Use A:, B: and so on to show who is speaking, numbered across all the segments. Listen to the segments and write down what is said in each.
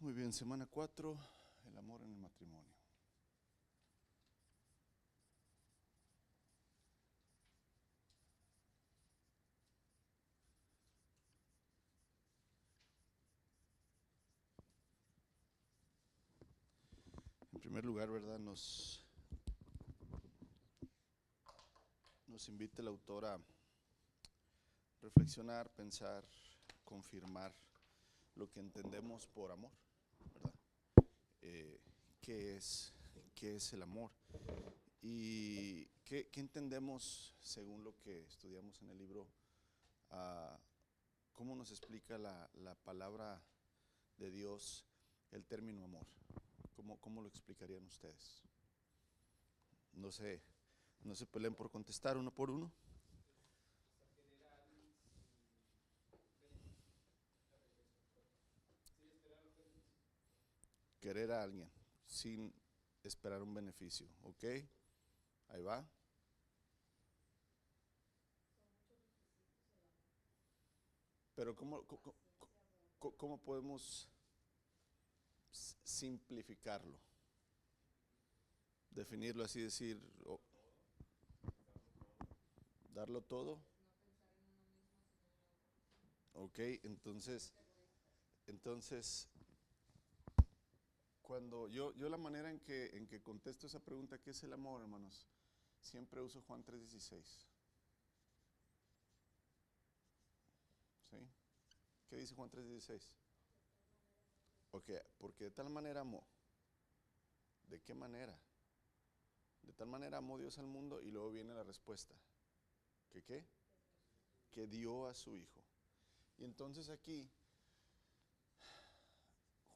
A: Muy bien, semana 4, el amor en el matrimonio. En primer lugar, ¿verdad? Nos invita el autor a reflexionar, pensar, confirmar lo que entendemos por amor, ¿verdad? Eh, ¿qué es, ¿Qué es el amor? ¿Y qué entendemos según lo que estudiamos en el libro? ah, ¿Cómo nos explica la palabra de Dios el término amor? ¿Cómo lo explicarían ustedes? No sé, no se peleen por contestar uno por uno. Querer a alguien sin esperar un beneficio, ¿ok? Ahí va. Pero ¿cómo podemos simplificarlo? Definirlo así, decir, darlo todo. Ok, entonces, cuando yo la manera en que contesto esa pregunta, ¿qué es el amor, hermanos? Siempre uso Juan 3:16. ¿Sí? ¿Qué dice Juan 3:16? Ok, porque de tal manera amó. ¿De qué manera? De tal manera amó Dios al mundo, y luego viene la respuesta. ¿Que qué? Que dio a su Hijo. Y entonces aquí,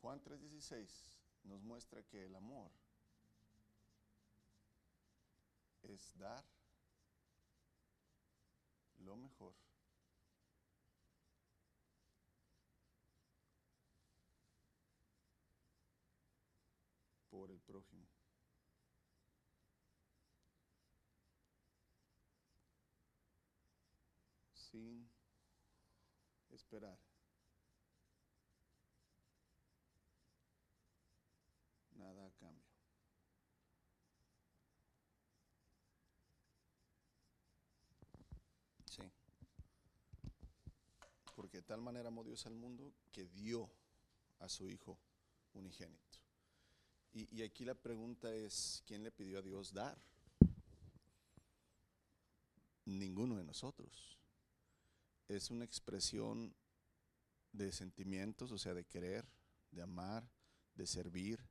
A: Juan 3:16 nos muestra que el amor es dar lo mejor por el prójimo. Sin esperar nada a cambio. Sí. Porque de tal manera amó Dios al mundo que dio a su Hijo unigénito. Y aquí la pregunta es, ¿quién le pidió a Dios dar? Ninguno de nosotros. Es una expresión de sentimientos, o sea, de querer, de amar, de servir,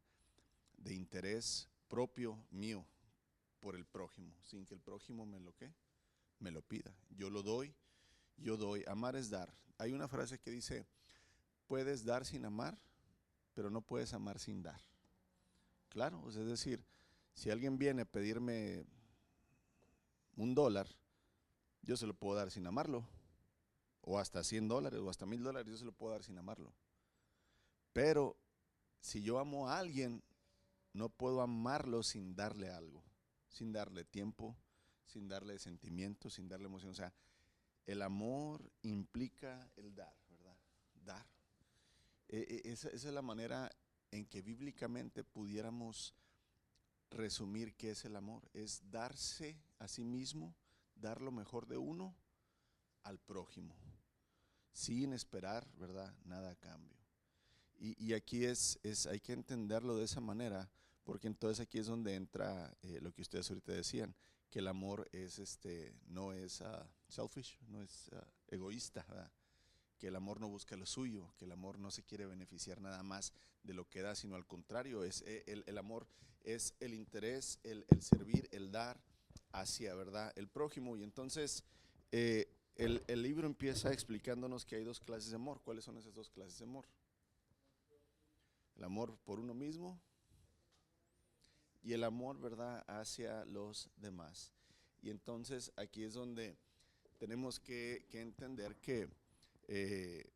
A: de interés propio mío por el prójimo, sin que el prójimo me lo ¿qué? Me lo pida. Yo lo doy, yo doy. Amar es dar. Hay una frase que dice, puedes dar sin amar, pero no puedes amar sin dar. Claro, o sea, es decir, si alguien viene a pedirme $1, yo se lo puedo dar sin amarlo, o hasta $100, o hasta $1000, yo se lo puedo dar sin amarlo. Pero si yo amo a alguien, no puedo amarlo sin darle algo, sin darle tiempo, sin darle sentimientos, sin darle emoción. O sea, el amor implica el dar, ¿verdad? Dar. Esa es la manera en que bíblicamente pudiéramos resumir qué es el amor. Es darse a sí mismo, dar lo mejor de uno al prójimo, sin esperar, ¿verdad? Nada a cambio. Y aquí hay que entenderlo de esa manera, porque entonces aquí es donde entra lo que ustedes ahorita decían, que el amor no es selfish, no es egoísta, ¿verdad? Que el amor no busca lo suyo, que el amor no se quiere beneficiar nada más de lo que da, sino al contrario, el amor es el interés, el servir, el dar hacia, ¿verdad?, el prójimo. Y entonces el libro empieza explicándonos que hay dos clases de amor. ¿Cuáles son esas dos clases de amor? El amor por uno mismo y el amor, ¿verdad?, hacia los demás. Y entonces aquí es donde tenemos que entender que eh,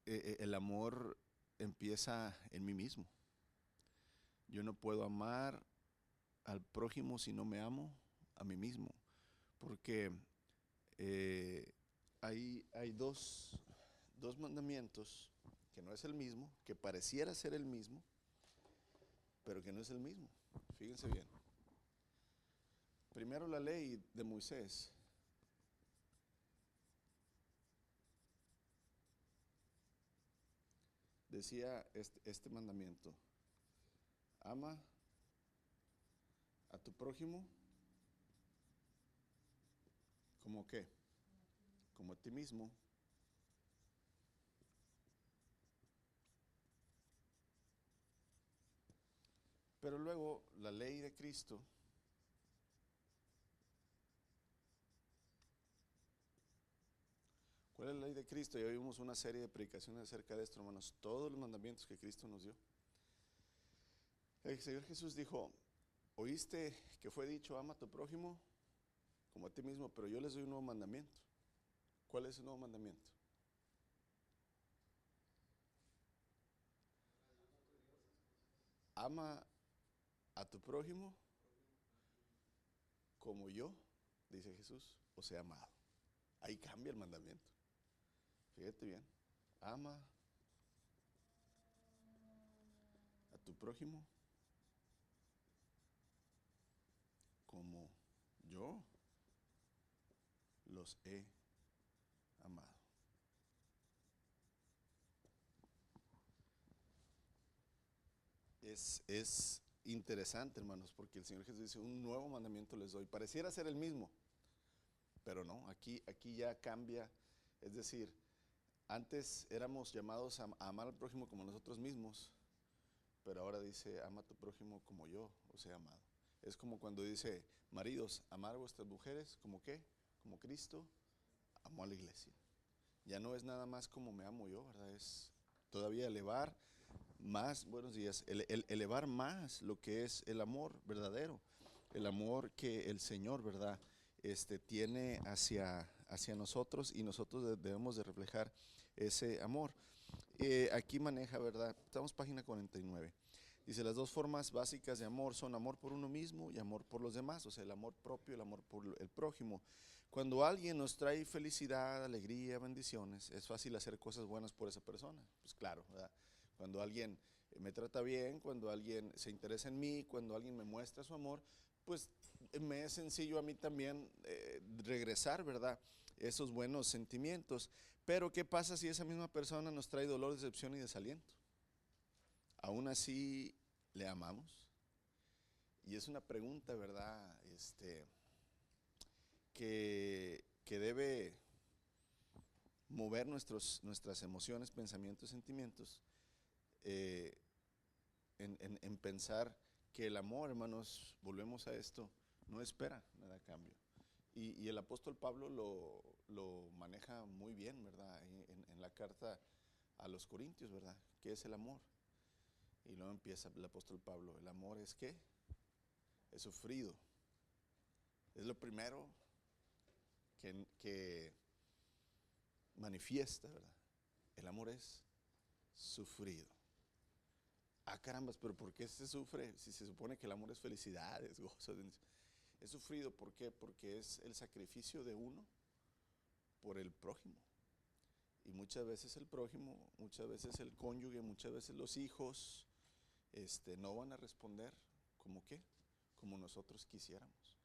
A: el amor empieza en mí mismo. Yo no puedo amar al prójimo si no me amo a mí mismo, porque hay dos mandamientos que no es el mismo, que pareciera ser el mismo, pero que no es el mismo. Fíjense bien. Primero la ley de Moisés. Decía este mandamiento: ama a tu prójimo como qué, como a ti mismo. Pero luego la ley de Cristo, ¿cuál es la ley de Cristo? Ya vimos una serie de predicaciones acerca de esto, hermanos, todos los mandamientos que Cristo nos dio. El Señor Jesús dijo: oíste que fue dicho, ama a tu prójimo como a ti mismo, pero yo les doy un nuevo mandamiento. ¿Cuál es el nuevo mandamiento? Ama a tu prójimo como yo, dice Jesús, os he amado. Ahí cambia el mandamiento. Fíjate bien. Ama a tu prójimo como yo los he amado. Es interesante, hermanos, porque el Señor Jesús dice: un nuevo mandamiento les doy. Pareciera ser el mismo, pero no, aquí ya cambia. Es decir, antes éramos llamados a amar al prójimo como nosotros mismos, pero ahora dice: ama a tu prójimo como yo os he amado. Es como cuando dice: maridos, amar a vuestras mujeres como qué, como Cristo amó a la iglesia. Ya no es nada más como me amo yo, ¿verdad? Es todavía elevar más, buenos días, elevar más lo que es el amor verdadero, el amor que el Señor, ¿verdad? Tiene hacia nosotros, y nosotros debemos de reflejar ese amor. Aquí maneja, ¿verdad? Estamos página 49. Dice: las dos formas básicas de amor son amor por uno mismo y amor por los demás, o sea, el amor propio y el amor por el prójimo. Cuando alguien nos trae felicidad, alegría, bendiciones, es fácil hacer cosas buenas por esa persona. Pues claro, ¿verdad? Cuando alguien me trata bien, cuando alguien se interesa en mí, cuando alguien me muestra su amor, pues me es sencillo a mí también regresar, ¿verdad?, esos buenos sentimientos. Pero ¿qué pasa si esa misma persona nos trae dolor, decepción y desaliento? ¿Aún así le amamos? Y es una pregunta, ¿verdad?, que debe mover nuestras emociones, pensamientos, sentimientos, eh, en pensar que el amor, hermanos, volvemos a esto, no espera nada a cambio. Y el apóstol Pablo lo maneja muy bien, ¿verdad?, en la carta a los Corintios, ¿verdad?, ¿qué es el amor? Y luego empieza el apóstol Pablo: el amor es ¿qué? Es sufrido. Es lo primero que manifiesta, ¿verdad? El amor es sufrido. Ah, carambas, pero ¿por qué se sufre si se supone que el amor es felicidad, es gozo? Es sufrido, ¿por qué? Porque es el sacrificio de uno por el prójimo. Y muchas veces el prójimo, muchas veces el cónyuge, muchas veces los hijos, no van a responder como qué, como nosotros quisiéramos.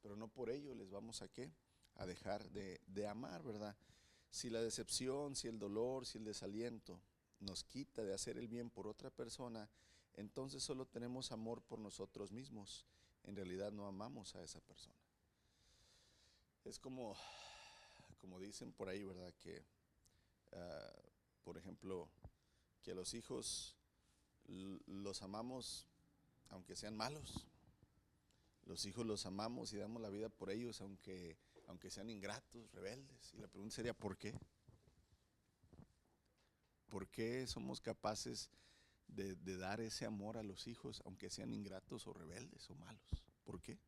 A: Pero no por ello les vamos a qué, a dejar de amar, ¿verdad? Si la decepción, si el dolor, si el desaliento nos quita de hacer el bien por otra persona, entonces solo tenemos amor por nosotros mismos. En realidad no amamos a esa persona. Es como dicen por ahí, ¿verdad?, que por ejemplo, que a los hijos los amamos aunque sean malos. Los hijos los amamos y damos la vida por ellos aunque sean ingratos, rebeldes. Y la pregunta sería: ¿por qué? ¿Por qué somos capaces de dar ese amor a los hijos aunque sean ingratos o rebeldes o malos? ¿Por qué?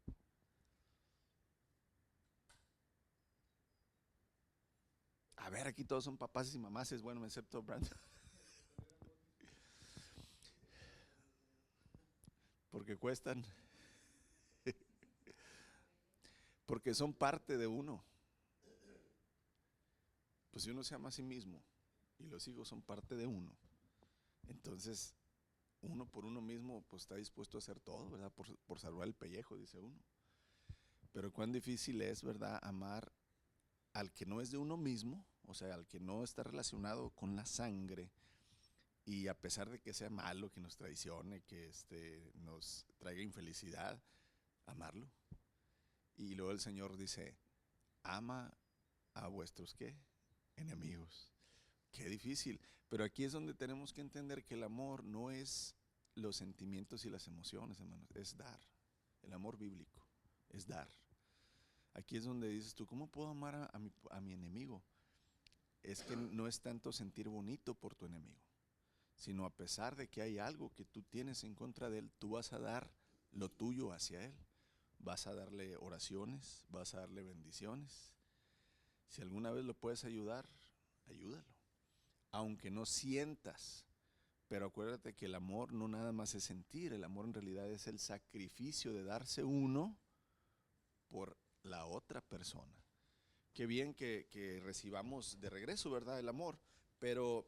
A: A ver, aquí todos son papás y mamás, es bueno, excepto Brandon. Porque cuestan. Porque son parte de uno. Pues si uno se ama a sí mismo y los hijos son parte de uno, Entonces, uno por uno mismo pues está dispuesto a hacer todo, ¿verdad? Por salvar el pellejo, dice uno. Pero cuán difícil es, ¿verdad? Amar al que no es de uno mismo, o sea, al que no está relacionado con la sangre, y a pesar de que sea malo, que nos traicione, que nos traiga infelicidad, amarlo. Y luego el Señor dice, ama a vuestros ¿qué? Enemigos. Qué difícil. Pero aquí es donde tenemos que entender que el amor no es los sentimientos y las emociones, hermanos, es dar. El amor bíblico es dar. Aquí es donde dices tú, ¿cómo puedo amar a mi enemigo? Es que no es tanto sentir bonito por tu enemigo, sino a pesar de que hay algo que tú tienes en contra de él, tú vas a dar lo tuyo hacia él. Vas a darle oraciones, vas a darle bendiciones. Si alguna vez lo puedes ayudar, ayúdalo. Aunque no sientas, pero acuérdate que el amor no nada más es sentir, el amor en realidad es el sacrificio de darse uno por la otra persona. Qué bien que recibamos de regreso, ¿verdad? El amor, pero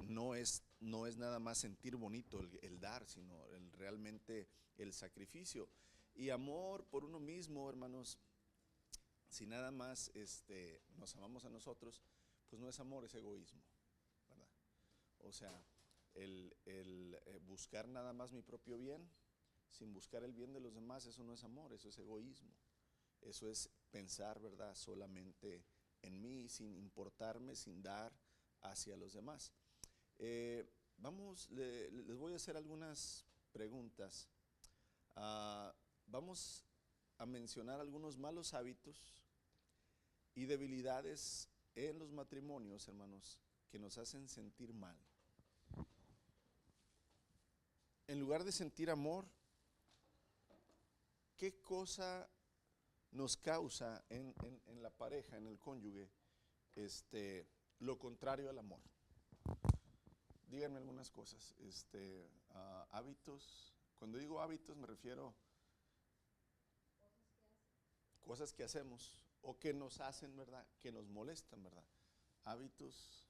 A: no es nada más sentir bonito el dar, sino realmente el sacrificio. Y amor por uno mismo, hermanos, si nada más nos amamos a nosotros, pues no es amor, es egoísmo, ¿verdad? O sea, el buscar nada más mi propio bien, sin buscar el bien de los demás, eso no es amor, eso es egoísmo. Eso es pensar, ¿verdad? Solamente en mí, sin importarme, sin dar hacia los demás. Les voy a hacer algunas preguntas. Ah, vamos a mencionar algunos malos hábitos y debilidades en los matrimonios, hermanos, que nos hacen sentir mal. En lugar de sentir amor, ¿qué cosa nos causa en la pareja, en el cónyuge, lo contrario al amor? Díganme algunas cosas. Hábitos. Cuando digo hábitos me refiero a cosas que hacemos o que nos hacen, ¿verdad? Que nos molestan, ¿verdad? Hábitos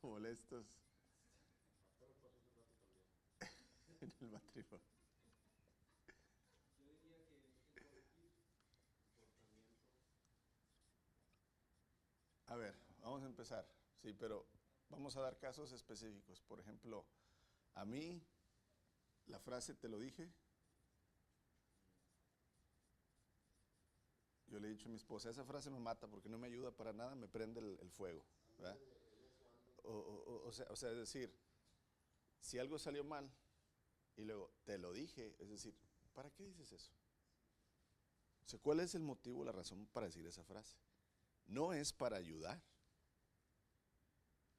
A: molestos en el matrimonio. A ver, vamos a empezar. Sí, pero vamos a dar casos específicos. Por ejemplo, a mí, la frase te lo dije, yo le he dicho a mi esposa, esa frase me mata porque no me ayuda para nada, me prende el fuego, ¿verdad? O sea, es decir, si algo salió mal y luego te lo dije, es decir, ¿para qué dices eso? O sea, ¿cuál es el motivo, la razón para decir esa frase? No es para ayudar,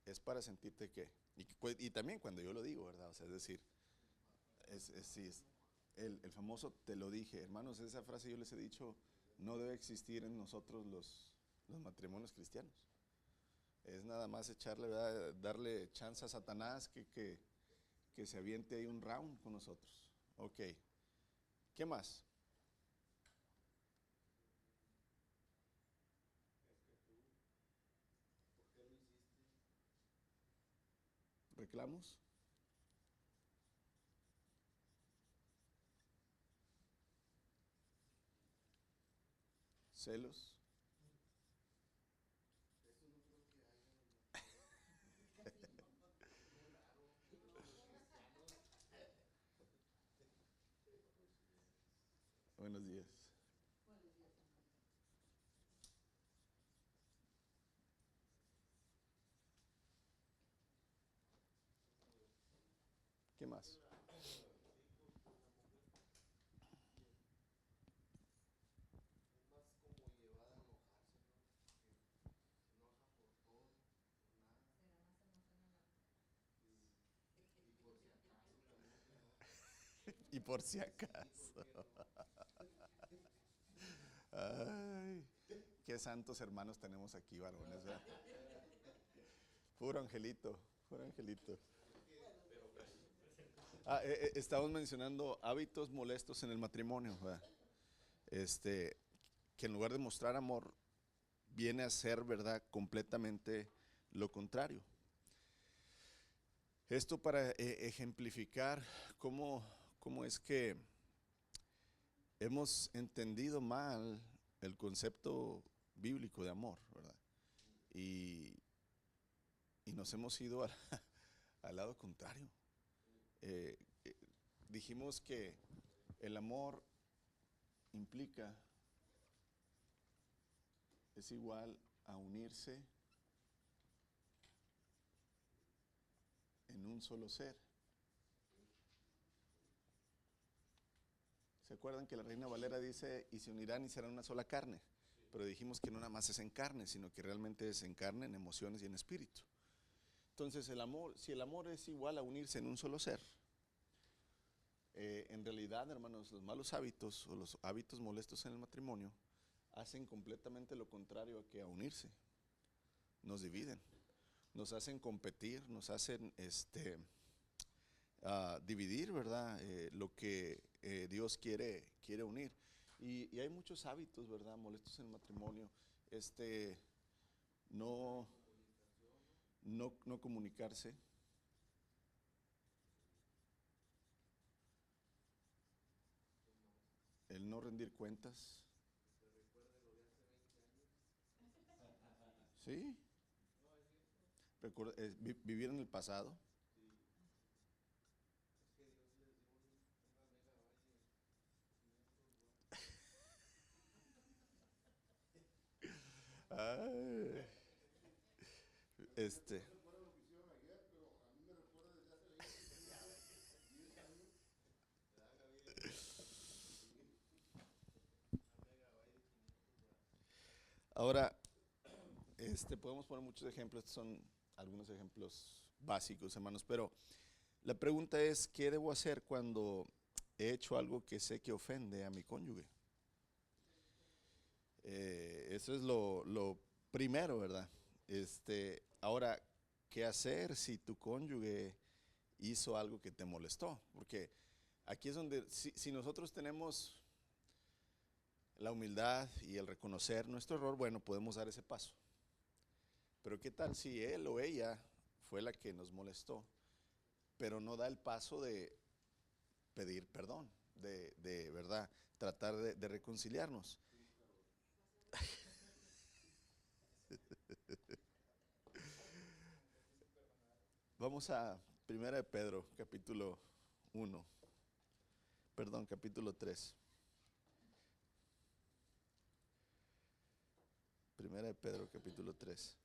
A: es para sentirte que, y también cuando yo lo digo, ¿verdad? O sea, es decir, sí, el famoso te lo dije, hermanos, esa frase yo les he dicho, no debe existir en nosotros los matrimonios cristianos. Es nada más echarle, ¿verdad? Darle chance a Satanás que se aviente ahí un round con nosotros. Ok, ¿qué más? ¿Reclamos? ¿Celos? Buenos días. ¿Qué más? Y por si acaso. Ay, qué santos hermanos tenemos aquí, varones, ¿verdad? Puro angelito, puro angelito. Estamos mencionando hábitos molestos en el matrimonio, ¿verdad? Que en lugar de mostrar amor, viene a ser, ¿verdad?, completamente lo contrario. Esto para ejemplificar cómo es que hemos entendido mal el concepto bíblico de amor, ¿verdad? Y, y nos hemos ido al lado contrario. Eh, eh, Dijimos que el amor implica, es igual a unirse en un solo ser. ¿Se acuerdan que la Reina Valera dice, y se unirán y serán una sola carne? Pero dijimos que no nada más es en carne, sino que realmente es en carne, en emociones y en espíritu. Entonces el amor, si el amor es igual a unirse en un solo ser, en realidad, hermanos, los malos hábitos o los hábitos molestos en el matrimonio hacen completamente lo contrario a que a unirse. Nos dividen, nos hacen competir, nos hacen dividir, ¿verdad? Lo que Dios quiere unir. Y hay muchos hábitos, ¿verdad?, molestos en el matrimonio. No, no comunicarse. El no rendir cuentas. ¿Sí? Vivir en el pasado. Ay, este. Ahora, podemos poner muchos ejemplos. Estos son algunos ejemplos básicos, hermanos, pero la pregunta es, ¿qué debo hacer cuando he hecho algo que sé que ofende a mi cónyuge? Eso es lo primero, ¿verdad? Ahora, ¿qué hacer si tu cónyuge hizo algo que te molestó? Porque aquí es donde, si nosotros tenemos la humildad y el reconocer nuestro error, bueno, podemos dar ese paso. Pero ¿qué tal si él o ella fue la que nos molestó, pero no da el paso de pedir perdón, de verdad, tratar de reconciliarnos? Vamos a 1 de Pedro, capítulo 1, perdón, capítulo 3. 1 de Pedro, capítulo 3.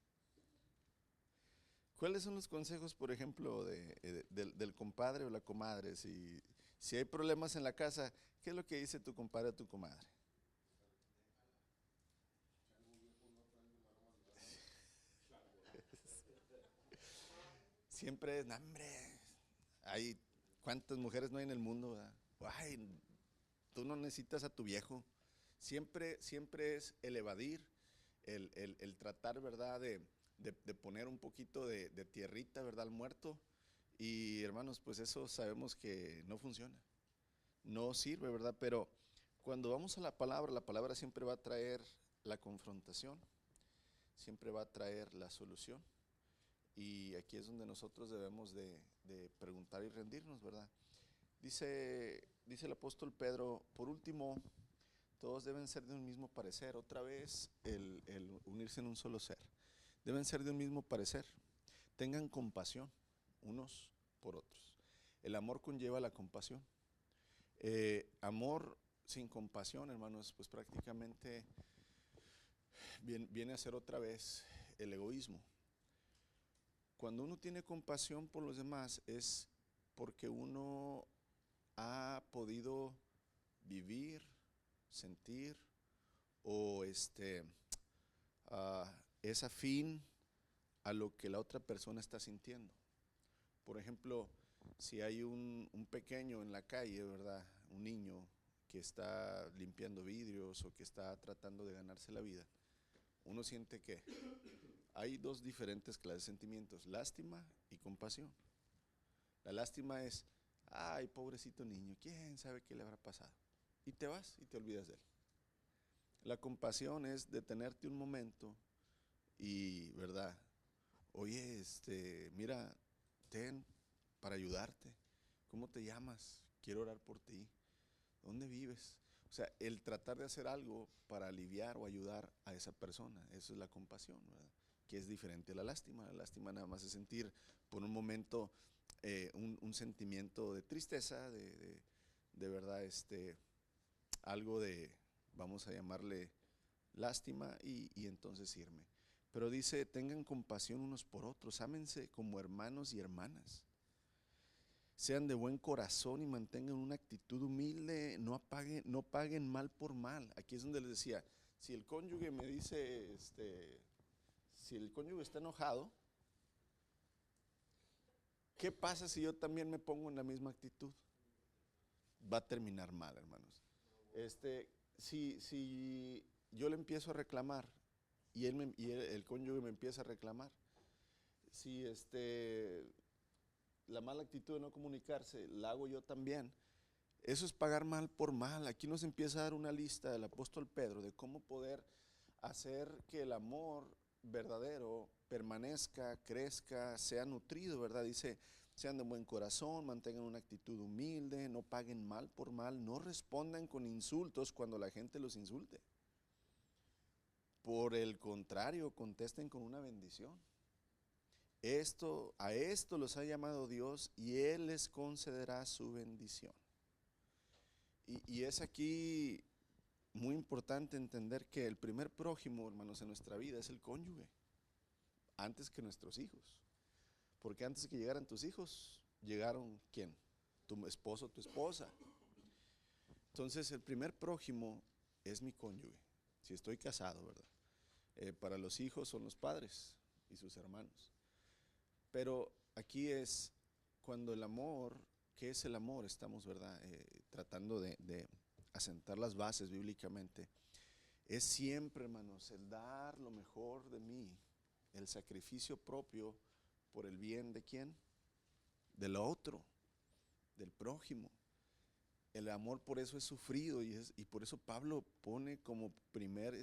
A: ¿Cuáles son los consejos, por ejemplo, del compadre o la comadre? Si hay problemas en la casa, ¿qué es lo que dice tu compadre o tu comadre? Siempre es, "No, hombre, hay, ¿cuántas mujeres no hay en el mundo, verdad? Ay, tú no necesitas a tu viejo". Siempre es el evadir, el tratar, ¿verdad?, de poner un poquito de tierrita, ¿verdad?, al muerto. Y hermanos, pues eso sabemos que no funciona, no sirve, ¿verdad? Pero cuando vamos a la palabra siempre va a traer la confrontación, siempre va a traer la solución. Y aquí es donde nosotros debemos de preguntar y rendirnos, ¿verdad? Dice el apóstol Pedro, por último, todos deben ser de un mismo parecer. Otra vez, el unirse en un solo ser. Deben ser de un mismo parecer. Tengan compasión unos por otros. El amor conlleva la compasión. Amor sin compasión, hermanos, pues prácticamente viene a ser otra vez el egoísmo. Cuando uno tiene compasión por los demás es porque uno ha podido vivir, sentir o es afín a lo que la otra persona está sintiendo. Por ejemplo, si hay un pequeño en la calle, ¿verdad?, un niño que está limpiando vidrios o que está tratando de ganarse la vida, uno siente que hay dos diferentes clases de sentimientos, lástima y compasión. La lástima es, ay, pobrecito niño, quién sabe qué le habrá pasado. Y te vas y te olvidas de él. La compasión es detenerte un momento y, ¿verdad? Oye, mira, ten para ayudarte. ¿Cómo te llamas? Quiero orar por ti. ¿Dónde vives? O sea, el tratar de hacer algo para aliviar o ayudar a esa persona, eso es la compasión, ¿verdad? Que es diferente a la lástima. La lástima nada más es sentir por un momento un sentimiento de tristeza, de verdad, algo de, vamos a llamarle lástima y entonces irme. Pero dice, tengan compasión unos por otros, ámense como hermanos y hermanas. Sean de buen corazón y mantengan una actitud humilde, no paguen mal por mal. Aquí es donde les decía, si el cónyuge me dice, si el cónyuge está enojado, ¿qué pasa si yo también me pongo en la misma actitud? Va a terminar mal, hermanos. Si yo le empiezo a reclamar y el cónyuge me empieza a reclamar, si la mala actitud de no comunicarse la hago yo también, eso es pagar mal por mal. Aquí nos empieza a dar una lista del apóstol Pedro de cómo poder hacer que el amor verdadero permanezca, crezca, sea nutrido, ¿verdad? Dice, sean de buen corazón, mantengan una actitud humilde, no paguen mal por mal, no respondan con insultos cuando la gente los insulte. Por el contrario, contesten con una bendición. A esto los ha llamado Dios y Él les concederá su bendición. Y es aquí muy importante entender que el primer prójimo, hermanos, en nuestra vida es el cónyuge, antes que nuestros hijos. Porque antes de que llegaran tus hijos, llegaron ¿quién? Tu esposo, tu esposa. Entonces el primer prójimo es mi cónyuge, si estoy casado, ¿verdad? Para los hijos son los padres y sus hermanos. Pero aquí es cuando el amor, ¿qué es el amor? Estamos, ¿verdad? Tratando de asentar las bases bíblicamente. Es siempre, hermanos, el dar lo mejor de mí, el sacrificio propio por el bien de quién, del otro, del prójimo. El amor por eso es sufrido y por eso Pablo pone como primer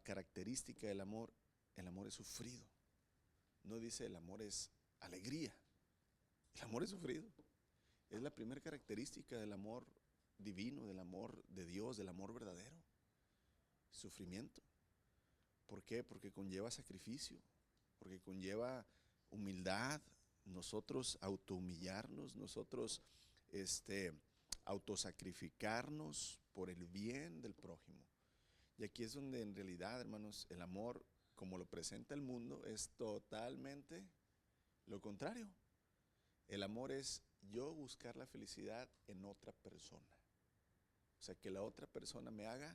A: característica del amor, el amor es sufrido. No dice el amor es alegría, el amor es sufrido. Es la primera característica del amor divino, del amor de Dios, del amor verdadero. Sufrimiento. ¿Por qué? Porque conlleva sacrificio, porque conlleva humildad, nosotros autohumillarnos, nosotros autosacrificarnos por el bien del prójimo. Y aquí es donde en realidad, hermanos, el amor, como lo presenta el mundo, es totalmente lo contrario. El amor es yo buscar la felicidad en otra persona. O sea, que la otra persona me haga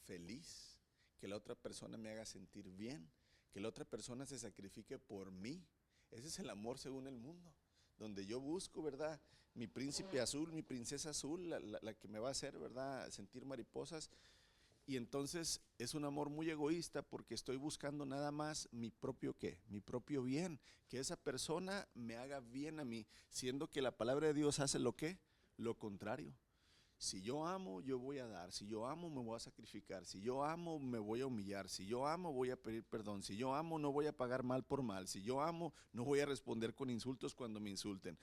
A: feliz, que la otra persona me haga sentir bien, que la otra persona se sacrifique por mí. Ese es el amor según el mundo, donde yo busco, ¿verdad? Mi príncipe azul, mi princesa azul, la que me va a hacer, ¿verdad? Sentir mariposas. Y entonces es un amor muy egoísta porque estoy buscando nada más mi propio ¿qué? Mi propio bien, que esa persona me haga bien a mí, siendo que la palabra de Dios hace lo ¿qué? Lo contrario. Si yo amo, yo voy a dar. Si yo amo, me voy a sacrificar. Si yo amo, me voy a humillar. Si yo amo, voy a pedir perdón. Si yo amo, no voy a pagar mal por mal. Si yo amo, no voy a responder con insultos cuando me insulten.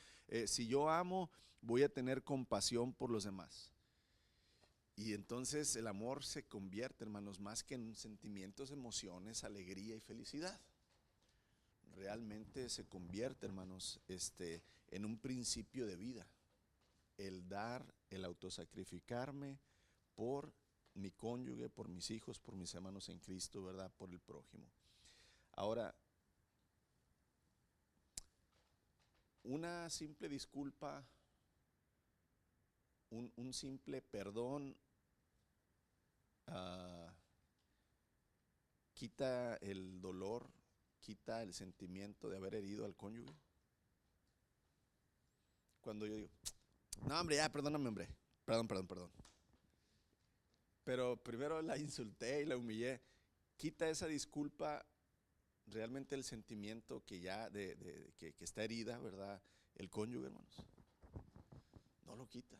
A: Si yo amo, voy a tener compasión por los demás. Y entonces el amor se convierte, hermanos, más que en sentimientos, emociones, alegría y felicidad. Realmente se convierte, hermanos, en un principio de vida. El dar, el autosacrificarme por mi cónyuge, por mis hijos, por mis hermanos en Cristo, ¿verdad? Por el prójimo. Ahora, una simple disculpa, un simple perdón, quita el dolor, quita el sentimiento de haber herido al cónyuge. Cuando yo digo, no hombre, ya, perdóname hombre, perdón. Pero primero la insulté y la humillé. Quita esa disculpa realmente el sentimiento que ya que está herida, ¿verdad? El cónyuge, hermanos. No lo quita.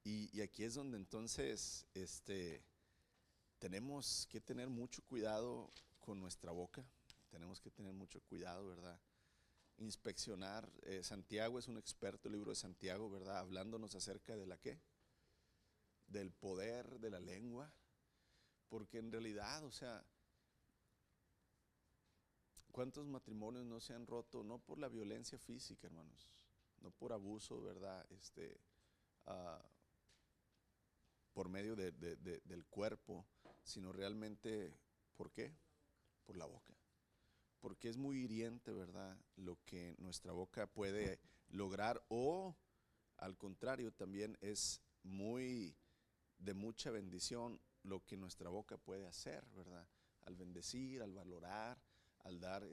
A: Y aquí es donde entonces tenemos que tener mucho cuidado con nuestra boca, tenemos que tener mucho cuidado, ¿verdad? Inspeccionar. Santiago es un experto, el libro de Santiago, ¿verdad? Hablándonos acerca de la qué, del poder de la lengua, porque en realidad, o sea, ¿cuántos matrimonios no se han roto? No por la violencia física, hermanos, no por abuso, ¿verdad? Ah, por medio del cuerpo, sino realmente, ¿por qué? Por la boca. Porque es muy hiriente, ¿verdad? Lo que nuestra boca puede lograr, o al contrario, también es muy de mucha bendición lo que nuestra boca puede hacer, ¿verdad? Al bendecir, al valorar, al dar,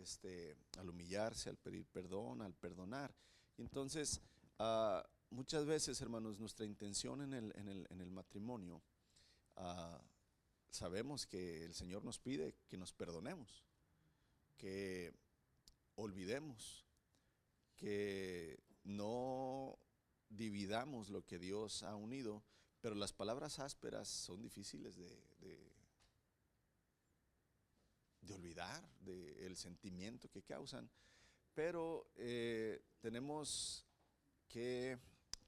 A: al humillarse, al pedir perdón, al perdonar. Y entonces, muchas veces, hermanos, nuestra intención en el matrimonio, ah, sabemos que el Señor nos pide que nos perdonemos, que olvidemos, que no dividamos lo que Dios ha unido, pero las palabras ásperas son difíciles de olvidar, del sentimiento que causan, pero tenemos que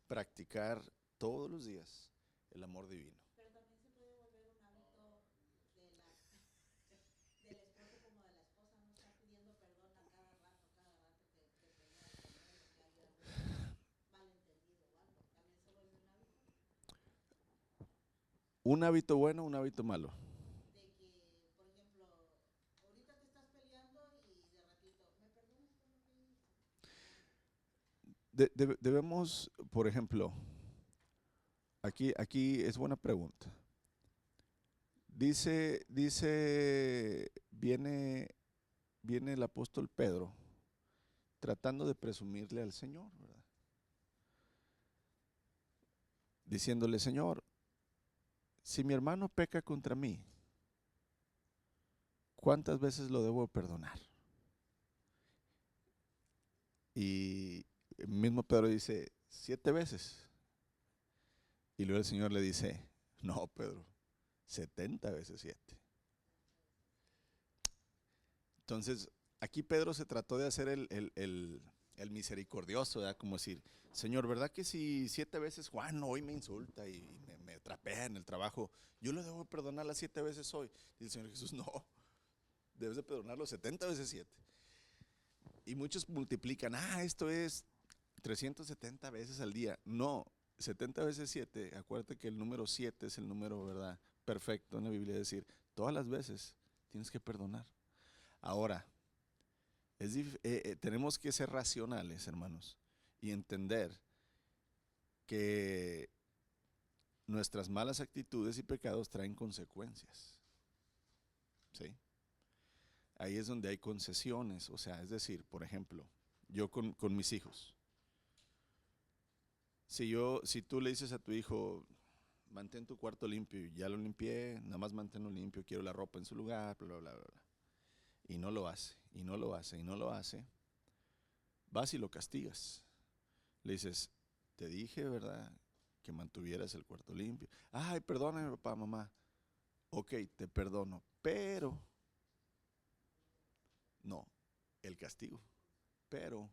A: practicar todos los días el amor divino.
B: Pero también se puede volver un hábito de la, del esposo como de la esposa, no estar pidiendo perdón a cada rato que peleas con él o que haya un malentendido o algo. También se vuelve un hábito
A: Un hábito bueno, un hábito malo.
B: de que, por ejemplo, ahorita te estás peleando y de ratito, ¿me perdonas por lo que hice?
A: Debemos, por ejemplo, aquí es buena pregunta. Viene el apóstol Pedro tratando de presumirle al Señor, ¿verdad? Diciéndole: Señor, si mi hermano peca contra mí, ¿cuántas veces lo debo perdonar? Y el mismo Pedro dice: 7 veces. Y luego el Señor le dice: no, Pedro, 70 veces 7. Entonces, aquí Pedro se trató de hacer el misericordioso, ¿verdad? Como decir: Señor, ¿verdad que si 7 veces Juan hoy me insulta y me trapea en el trabajo, yo lo debo perdonar las 7 veces hoy? Y el Señor Jesús: no, debes de perdonarlo 70 veces 7. Y muchos multiplican: esto es 370 veces al día. No, 70 veces 7, acuérdate que el número 7 es el número, ¿verdad?, perfecto en la Biblia, es decir, todas las veces tienes que perdonar. Ahora, tenemos que ser racionales, hermanos, y entender que nuestras malas actitudes y pecados traen consecuencias, ¿sí? Ahí es donde hay concesiones, o sea, es decir, por ejemplo, yo con mis hijos, si tú le dices a tu hijo: mantén tu cuarto limpio, y ya lo limpié, nada más manténlo limpio, quiero la ropa en su lugar, bla, bla, bla, bla, y no lo hace, y no lo hace, y no lo hace, vas y lo castigas. Le dices: te dije, ¿verdad?, que mantuvieras el cuarto limpio. Ay, perdóname, papá, mamá. Ok, te perdono, pero no, el castigo. Pero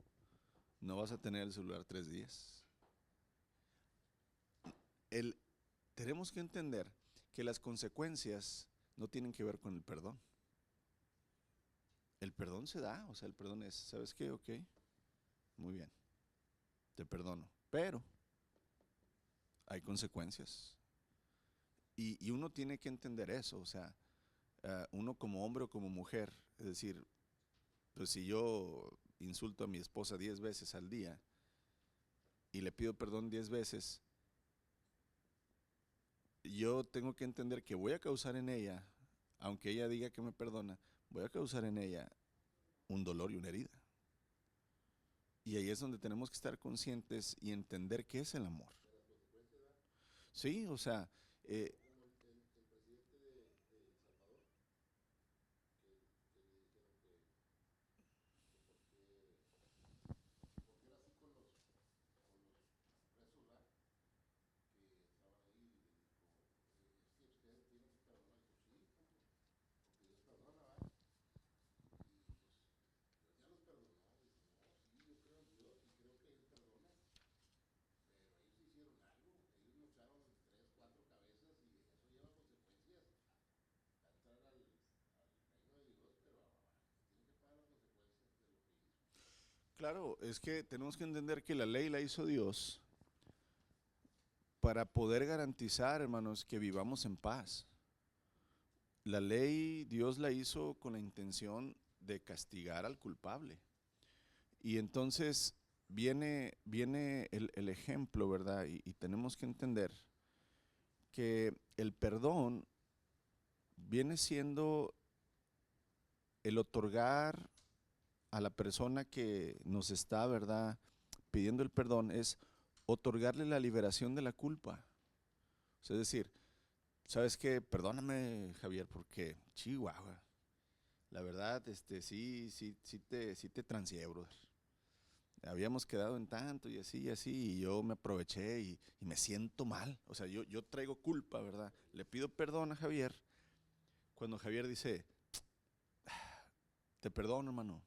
A: no vas a tener el celular 3 días. El, tenemos que entender que las consecuencias no tienen que ver con el perdón. El perdón se da, o sea, el perdón es: ¿sabes qué? Ok, muy bien, te perdono, pero hay consecuencias. Y uno tiene que entender eso, o sea, uno como hombre o como mujer, es decir, pues si yo insulto a mi esposa 10 veces al día y le pido perdón 10 veces, yo tengo que entender que voy a causar en ella, aunque ella diga que me perdona, voy a causar en ella un dolor y una herida. Y ahí es donde tenemos que estar conscientes y entender qué es el amor. Sí, o sea, eh, Claro, es que tenemos que entender que la ley la hizo Dios para poder garantizar, hermanos, que vivamos en paz. La ley Dios la hizo con la intención de castigar al culpable. Y entonces viene el ejemplo, ¿verdad? Y tenemos que entender que el perdón viene siendo el otorgar a la persona que nos está, ¿verdad?, pidiendo el perdón, es otorgarle la liberación de la culpa. O sea, es decir, ¿sabes qué? Perdóname, Javier, porque Chihuahua, la verdad, sí te transié, brother. Habíamos quedado en tanto y así, y yo me aproveché y me siento mal. O sea, yo traigo culpa, ¿verdad? Le pido perdón a Javier cuando Javier dice, te perdono, hermano.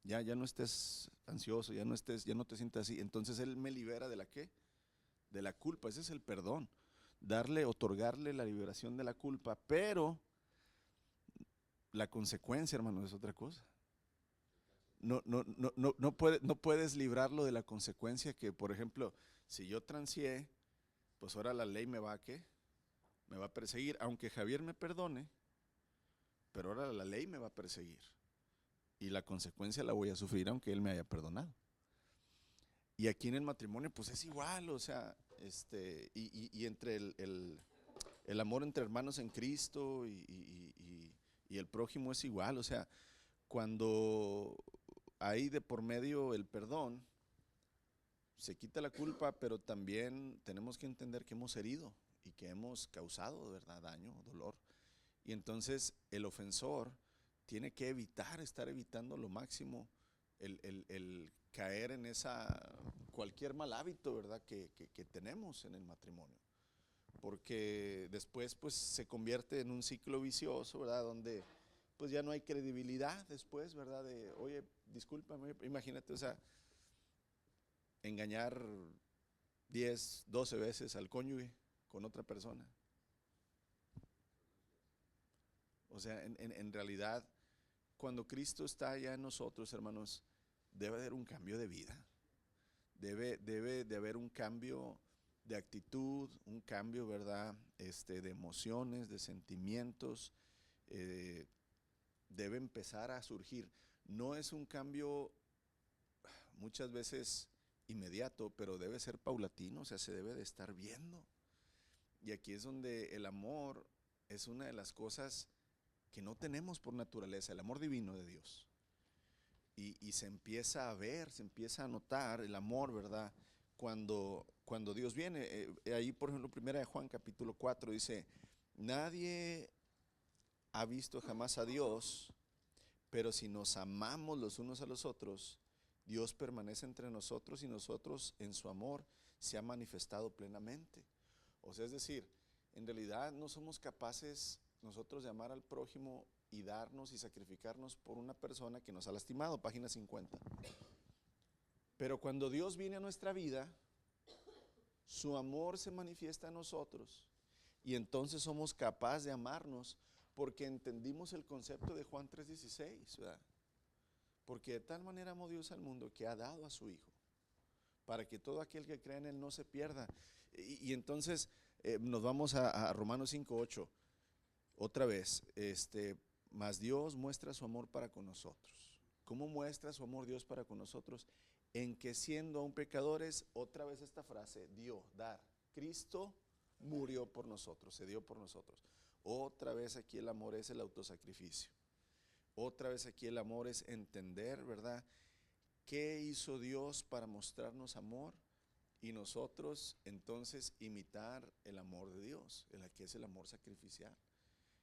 A: Ya no estés ansioso, ya no te sientas así. Entonces él me libera de la ¿qué? De la culpa. Ese es el perdón. Otorgarle la liberación de la culpa, pero la consecuencia, hermano, es otra cosa. No puedes librarlo de la consecuencia que, por ejemplo, si yo transié, pues ahora la ley me va a ¿qué? Me va a perseguir, aunque Javier me perdone, pero ahora la ley me va a perseguir. Y la consecuencia la voy a sufrir aunque él me haya perdonado. Y aquí en el matrimonio, pues es igual, o sea, y entre el amor entre hermanos en Cristo y el prójimo es igual, o sea, cuando hay de por medio el perdón, se quita la culpa, pero también tenemos que entender que hemos herido y que hemos causado, ¿verdad?, daño, dolor. Y entonces el ofensor tiene que estar evitando lo máximo el caer en cualquier mal hábito, ¿verdad?, que tenemos en el matrimonio. Porque después pues se convierte en un ciclo vicioso, ¿verdad?, donde pues ya no hay credibilidad después, ¿verdad?, de, oye, discúlpame, imagínate, o sea, engañar 10, 12 veces al cónyuge con otra persona. O sea, en realidad, cuando Cristo está allá en nosotros, hermanos, debe haber un cambio de vida. Debe de haber un cambio de actitud, un cambio, ¿verdad?, de emociones, de sentimientos. Debe empezar a surgir. No es un cambio muchas veces inmediato, pero debe ser paulatino, o sea, se debe de estar viendo. Y aquí es donde el amor es una de las cosas que no tenemos por naturaleza, el amor divino de Dios. Y se empieza a ver, se empieza a notar el amor, ¿verdad? Cuando Dios viene. Ahí, por ejemplo, 1 Juan capítulo 4 dice, nadie ha visto jamás a Dios, pero si nos amamos los unos a los otros, Dios permanece entre nosotros y nosotros en su amor se ha manifestado plenamente. O sea, es decir, en realidad no somos capaces nosotros de amar al prójimo y darnos y sacrificarnos por una persona que nos ha lastimado, página 50. Pero cuando Dios viene a nuestra vida, su amor se manifiesta en nosotros y entonces somos capaces de amarnos porque entendimos el concepto de Juan 3:16, ¿verdad? Porque de tal manera amó Dios al mundo que ha dado a su Hijo, para que todo aquel que cree en Él no se pierda. Y entonces nos vamos a Romanos 5:8, otra vez, mas Dios muestra su amor para con nosotros. ¿Cómo muestra su amor Dios para con nosotros? En que siendo aún pecadores, otra vez esta frase, dar. Cristo murió por nosotros, se dio por nosotros. Otra vez aquí el amor es el autosacrificio. Otra vez aquí el amor es entender, ¿verdad?, qué hizo Dios para mostrarnos amor y nosotros entonces imitar el amor de Dios, que es el amor sacrificial,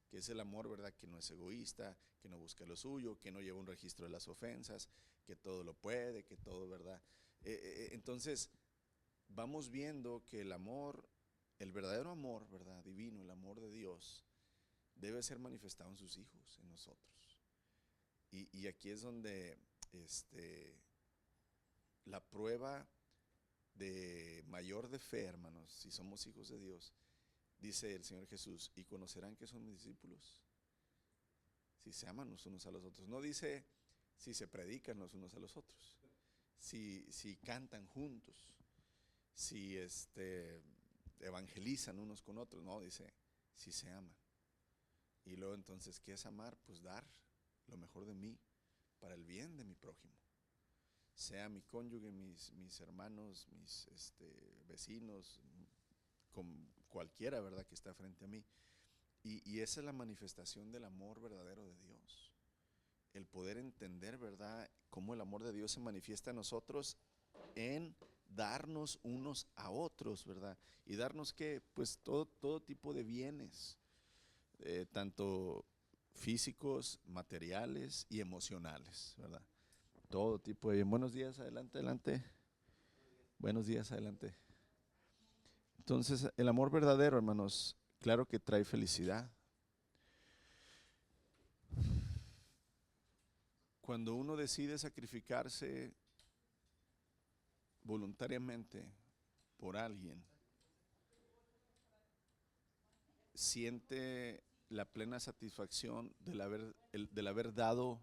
A: que es el amor, ¿verdad?, que no es egoísta, que no busca lo suyo, que no lleva un registro de las ofensas, que todo lo puede, que todo, ¿verdad? Entonces vamos viendo que el amor, el verdadero amor, ¿verdad?, divino, el amor de Dios, debe ser manifestado en sus hijos, en nosotros. Y aquí es donde la prueba de mayor de fe, hermanos, si somos hijos de Dios, dice el Señor Jesús, y conocerán que son mis discípulos si se aman los unos a los otros. No dice si se predican los unos a los otros, si cantan juntos, si evangelizan unos con otros. No, dice, si se aman. Y luego entonces, ¿qué es amar? Pues dar lo mejor de mí para el bien de mi prójimo. Sea mi cónyuge, mis hermanos, mis vecinos, con cualquiera, ¿verdad?, que está frente a mí. Y esa es la manifestación del amor verdadero de Dios. El poder entender, ¿verdad?, cómo el amor de Dios se manifiesta en nosotros en darnos unos a otros, ¿verdad? Y darnos, ¿qué? Pues todo tipo de bienes, tanto físicos, materiales y emocionales, ¿verdad? Todo tipo de bien. Buenos días, adelante, adelante. Buenos días, adelante. Entonces, el amor verdadero, hermanos, claro que trae felicidad. Cuando uno decide sacrificarse voluntariamente por alguien, siente la plena satisfacción del haber dado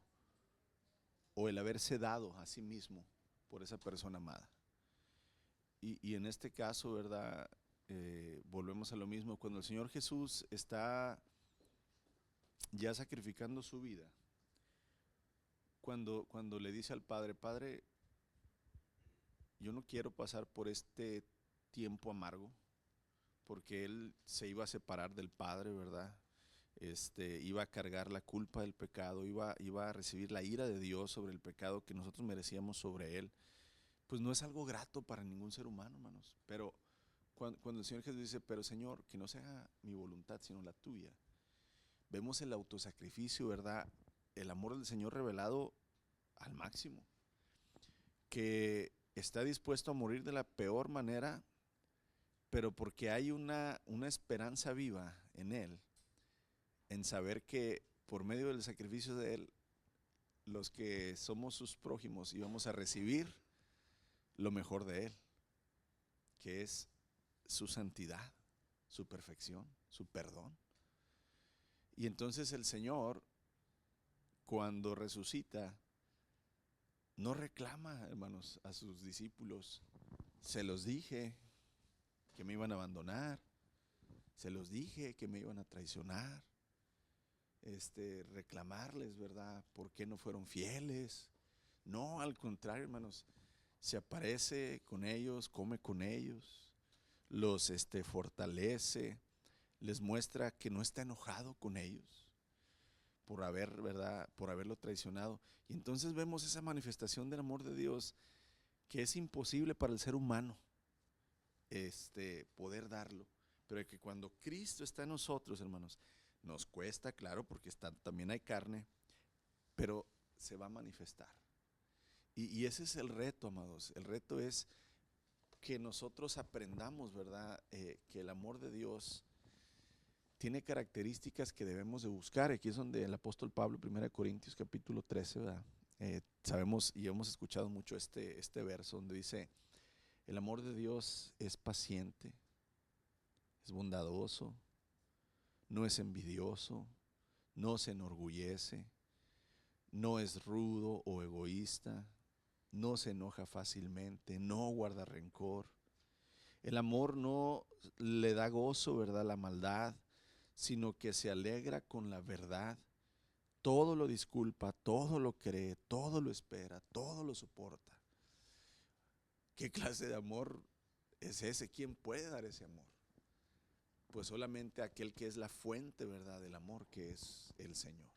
A: o el haberse dado a sí mismo por esa persona amada. Y en este caso, ¿verdad? Volvemos a lo mismo. Cuando el Señor Jesús está ya sacrificando su vida, cuando le dice al Padre, Padre, yo no quiero pasar por este tiempo amargo, porque Él se iba a separar del Padre, ¿verdad? Iba a cargar la culpa del pecado, iba a recibir la ira de Dios sobre el pecado que nosotros merecíamos sobre Él. Pues no es algo grato para ningún ser humano, hermanos. Pero cuando el Señor Jesús dice, pero Señor, que no sea mi voluntad, sino la tuya, vemos el autosacrificio, ¿verdad? El amor del Señor revelado al máximo, que está dispuesto a morir de la peor manera, pero porque hay una esperanza viva en Él, en saber que por medio del sacrificio de Él, los que somos sus prójimos íbamos a recibir lo mejor de Él, que es su santidad, su perfección, su perdón. Y entonces el Señor, cuando resucita, no reclama, hermanos, a sus discípulos. Se los dije que me iban a abandonar, se los dije que me iban a traicionar, reclamarles, ¿verdad? ¿Por qué no fueron fieles? No, al contrario, hermanos, se aparece con ellos, come con ellos, los fortalece, les muestra que no está enojado con ellos por ¿verdad?, por haberlo traicionado. Y entonces vemos esa manifestación del amor de Dios que es imposible para el ser humano poder darlo, pero que cuando Cristo está en nosotros, hermanos, nos cuesta, claro, porque también hay carne, pero se va a manifestar. Y ese es el reto, amados. El reto es que nosotros aprendamos, ¿verdad?, que el amor de Dios tiene características que debemos de buscar. Aquí es donde el apóstol Pablo, 1 Corintios capítulo 13, ¿verdad? Sabemos y hemos escuchado mucho este verso donde dice, el amor de Dios es paciente, es bondadoso, no es envidioso, no se enorgullece, no es rudo o egoísta, no se enoja fácilmente, no guarda rencor. El amor no le da gozo, ¿verdad?, a la maldad, sino que se alegra con la verdad. Todo lo disculpa, todo lo cree, todo lo espera, todo lo soporta. ¿Qué clase de amor es ese? ¿Quién puede dar ese amor? Pues solamente aquel que es la fuente, ¿verdad?, del amor, que es el Señor.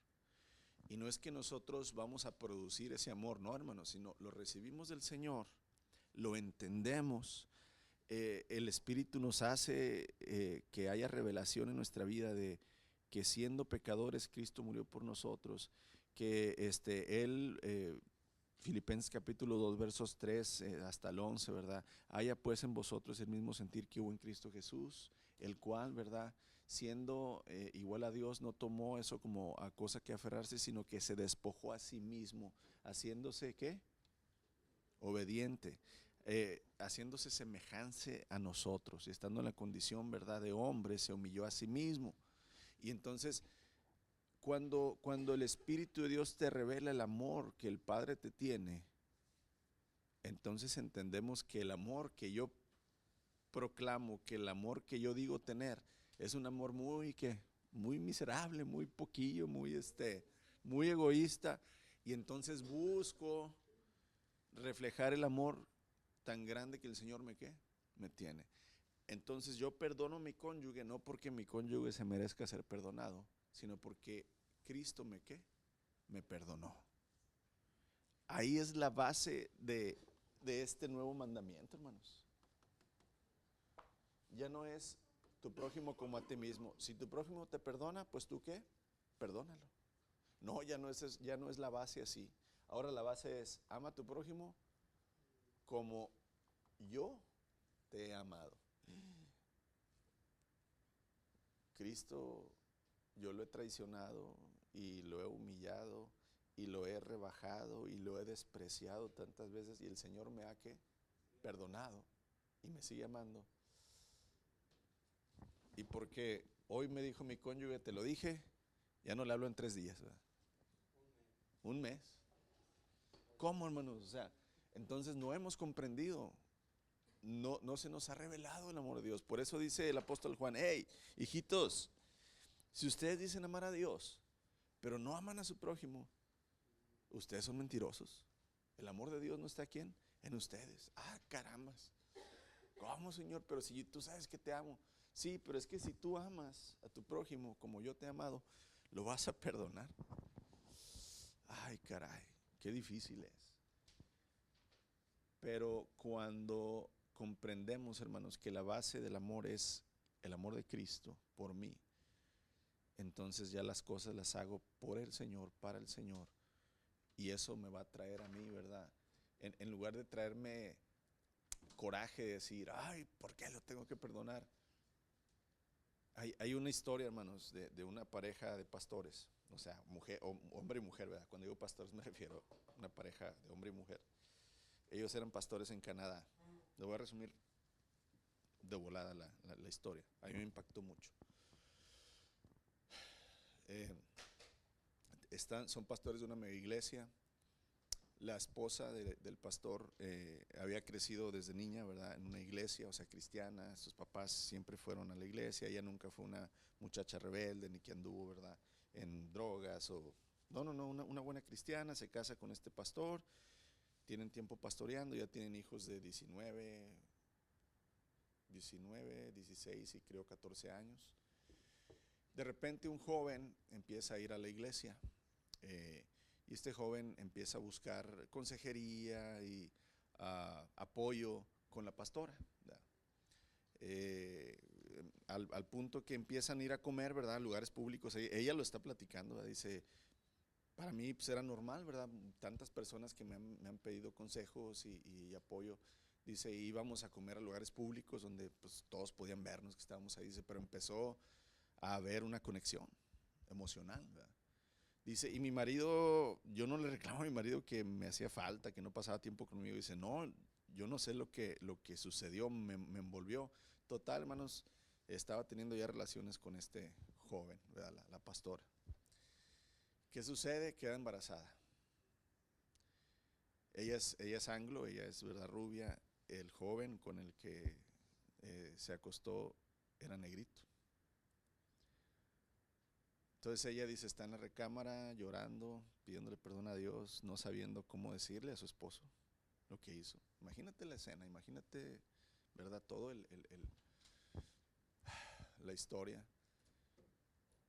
A: Y no es que nosotros vamos a producir ese amor, no, hermanos, sino lo recibimos del Señor, lo entendemos. El Espíritu nos hace que haya revelación en nuestra vida de que siendo pecadores Cristo murió por nosotros, que Él, Filipenses capítulo 2 versos 3 hasta el 11, ¿verdad? Haya pues en vosotros el mismo sentir que hubo en Cristo Jesús, el cual, ¿verdad?, siendo igual a Dios, no tomó eso como a cosa que aferrarse, sino que se despojó a sí mismo, haciéndose, ¿qué? Obediente, haciéndose semejante a nosotros, y estando en la condición, ¿verdad?, de hombre, se humilló a sí mismo. Y entonces, cuando el Espíritu de Dios te revela el amor que el Padre te tiene, entonces entendemos que el amor que yo proclamo, que el amor que yo digo tener, es un amor muy, ¿qué? Muy miserable, muy poquillo, muy egoísta. Y entonces busco reflejar el amor tan grande que el Señor me tiene. Entonces yo perdono a mi cónyuge, no porque mi cónyuge se merezca ser perdonado, sino porque Cristo me perdonó. Ahí es la base de este nuevo mandamiento, hermanos. Ya no es tu prójimo como a ti mismo. Si tu prójimo te perdona, pues tú ¿qué? Perdónalo. No, ya no es la base así. Ahora la base es, ama a tu prójimo como yo te he amado. Cristo, yo lo he traicionado y lo he humillado y lo he rebajado y lo he despreciado tantas veces, y el Señor me ha perdonado y me sigue amando. Y porque hoy me dijo mi cónyuge, te lo dije, ya no le hablo en 3 días, ¿verdad? Un mes. ¿Cómo, hermanos? O sea, entonces no hemos comprendido, no se nos ha revelado el amor de Dios. Por eso dice el apóstol Juan, hey, hijitos, si ustedes dicen amar a Dios, pero no aman a su prójimo, ustedes son mentirosos. El amor de Dios no está aquí en ustedes. Ah, carambas. ¿Cómo, Señor? Pero si tú sabes que te amo. Sí, pero es que si tú amas a tu prójimo como yo te he amado, lo vas a perdonar. Ay, caray, qué difícil es. Pero cuando comprendemos, hermanos, que la base del amor es el amor de Cristo por mí, entonces ya las cosas las hago por el Señor, para el Señor. Y eso me va a traer a mí, ¿verdad? En lugar de traerme coraje de decir, ay, ¿por qué lo tengo que perdonar? Hay una historia, hermanos, de una pareja de pastores, o sea, hombre y mujer, ¿verdad? Cuando digo pastores me refiero a una pareja de hombre y mujer. Ellos eran pastores en Canadá. Le voy a resumir de volada la historia. A mí me impactó mucho. Son pastores de una mega iglesia. La esposa del pastor había crecido desde niña, ¿verdad? En una iglesia, o sea, cristiana. Sus papás siempre fueron a la iglesia. Ella nunca fue una muchacha rebelde ni que anduvo, ¿verdad?, en drogas o... No, una buena cristiana. Se casa con este pastor. Tienen tiempo pastoreando. Ya tienen hijos de 19, 16 y creo 14 años. De repente un joven empieza a ir a la iglesia. Y este joven empieza a buscar consejería y apoyo con la pastora, al punto que empiezan a ir a comer, ¿verdad?, a lugares públicos. Ella lo está platicando, ¿verdad? Dice, para mí pues era normal, ¿verdad? Tantas personas que me han pedido consejos y apoyo. Dice, íbamos a comer a lugares públicos donde pues todos podían vernos que estábamos ahí. Dice, pero empezó a haber una conexión emocional, ¿verdad? Dice, y mi marido, yo no le reclamo a mi marido que me hacía falta, que no pasaba tiempo conmigo. Dice, no, yo no sé lo que sucedió, me envolvió. Total, hermanos, estaba teniendo ya relaciones con este joven, ¿verdad? La pastora. ¿Qué sucede? Queda embarazada. Ella es anglo, ella es, ¿verdad?, rubia. El joven con el que se acostó era negrito. Entonces ella dice, está en la recámara llorando, pidiéndole perdón a Dios, no sabiendo cómo decirle a su esposo lo que hizo. Imagínate la escena, imagínate, ¿verdad?, todo la historia.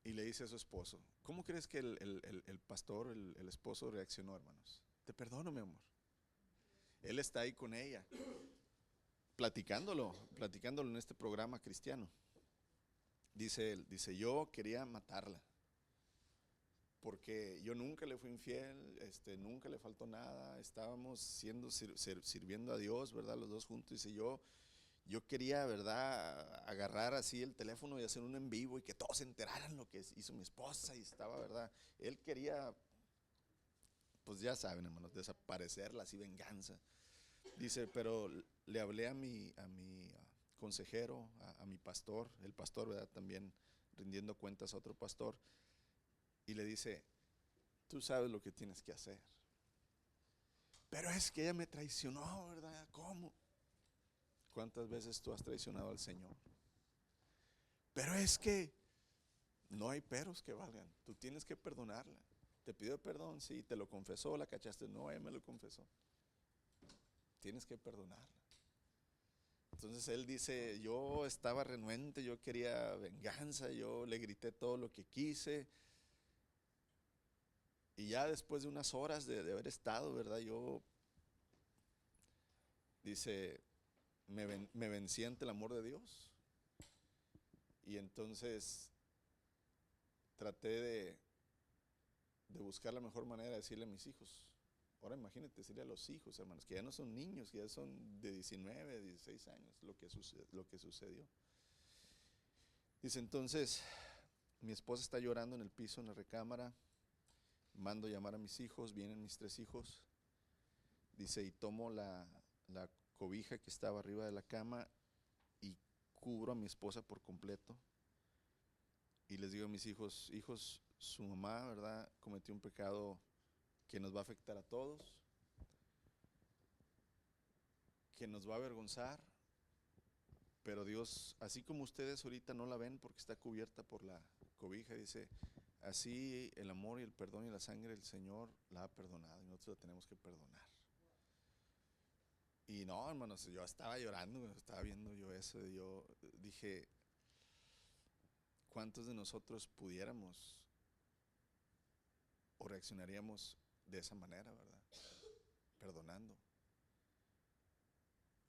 A: Y le dice a su esposo, ¿cómo crees que el pastor, el esposo reaccionó, hermanos? Te perdono, mi amor. Él está ahí con ella, platicándolo en este programa cristiano. Dice él, yo quería matarla, porque yo nunca le fui infiel, nunca le faltó nada, estábamos sirviendo a Dios, ¿verdad?, los dos juntos. Dice, yo quería, ¿verdad?, agarrar así el teléfono y hacer un en vivo y que todos se enteraran lo que hizo mi esposa, y estaba, ¿verdad? Él quería, pues ya saben, hermanos, desaparecerla, así, venganza. Dice, pero le hablé a mi consejero, a mi pastor, el pastor, ¿verdad?, también rindiendo cuentas a otro pastor, y le dice, tú sabes lo que tienes que hacer. Pero es que ella me traicionó, ¿verdad? ¿Cómo? ¿Cuántas veces tú has traicionado al Señor? Pero es que no hay peros que valgan. Tú tienes que perdonarla. ¿Te pidió perdón? Sí. ¿Te lo confesó? ¿La cachaste? No, ella me lo confesó. Tienes que perdonarla. Entonces él dice, yo estaba renuente, yo quería venganza, yo le grité todo lo que quise. Y ya después de unas horas de haber estado, ¿verdad? Yo, dice, me vencí ante el amor de Dios. Y entonces traté de buscar la mejor manera de decirle a mis hijos. Ahora imagínate decirle a los hijos, hermanos, que ya no son niños, que ya son de 19, 16 años, lo que sucedió. Dice, entonces, mi esposa está llorando en el piso, en la recámara. Mando llamar a mis hijos, vienen mis 3 hijos. Dice, y tomo la cobija que estaba arriba de la cama y cubro a mi esposa por completo. Y les digo a mis hijos, hijos, su mamá, ¿verdad?, cometió un pecado que nos va a afectar a todos, que nos va a avergonzar, pero Dios, así como ustedes ahorita no la ven porque está cubierta por la cobija, dice, así el amor y el perdón y la sangre del Señor la ha perdonado y nosotros la tenemos que perdonar. Y no, hermanos, yo estaba llorando, estaba viendo yo eso, y yo dije, ¿cuántos de nosotros pudiéramos o reaccionaríamos de esa manera, verdad? Perdonando.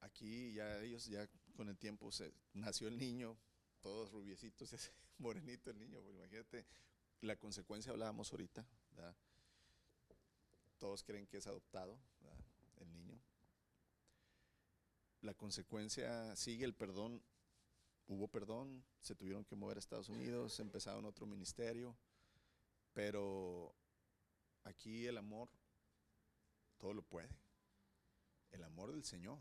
A: Aquí ya ellos, ya con el tiempo nació el niño, todos rubiecitos, morenito el niño, pues imagínate, la consecuencia hablábamos ahorita, ¿verdad? Todos creen que es adoptado, ¿verdad?, el niño. La consecuencia sigue el perdón. Hubo perdón, se tuvieron que mover a Estados Unidos, empezaron otro ministerio, pero aquí el amor todo lo puede. El amor del Señor,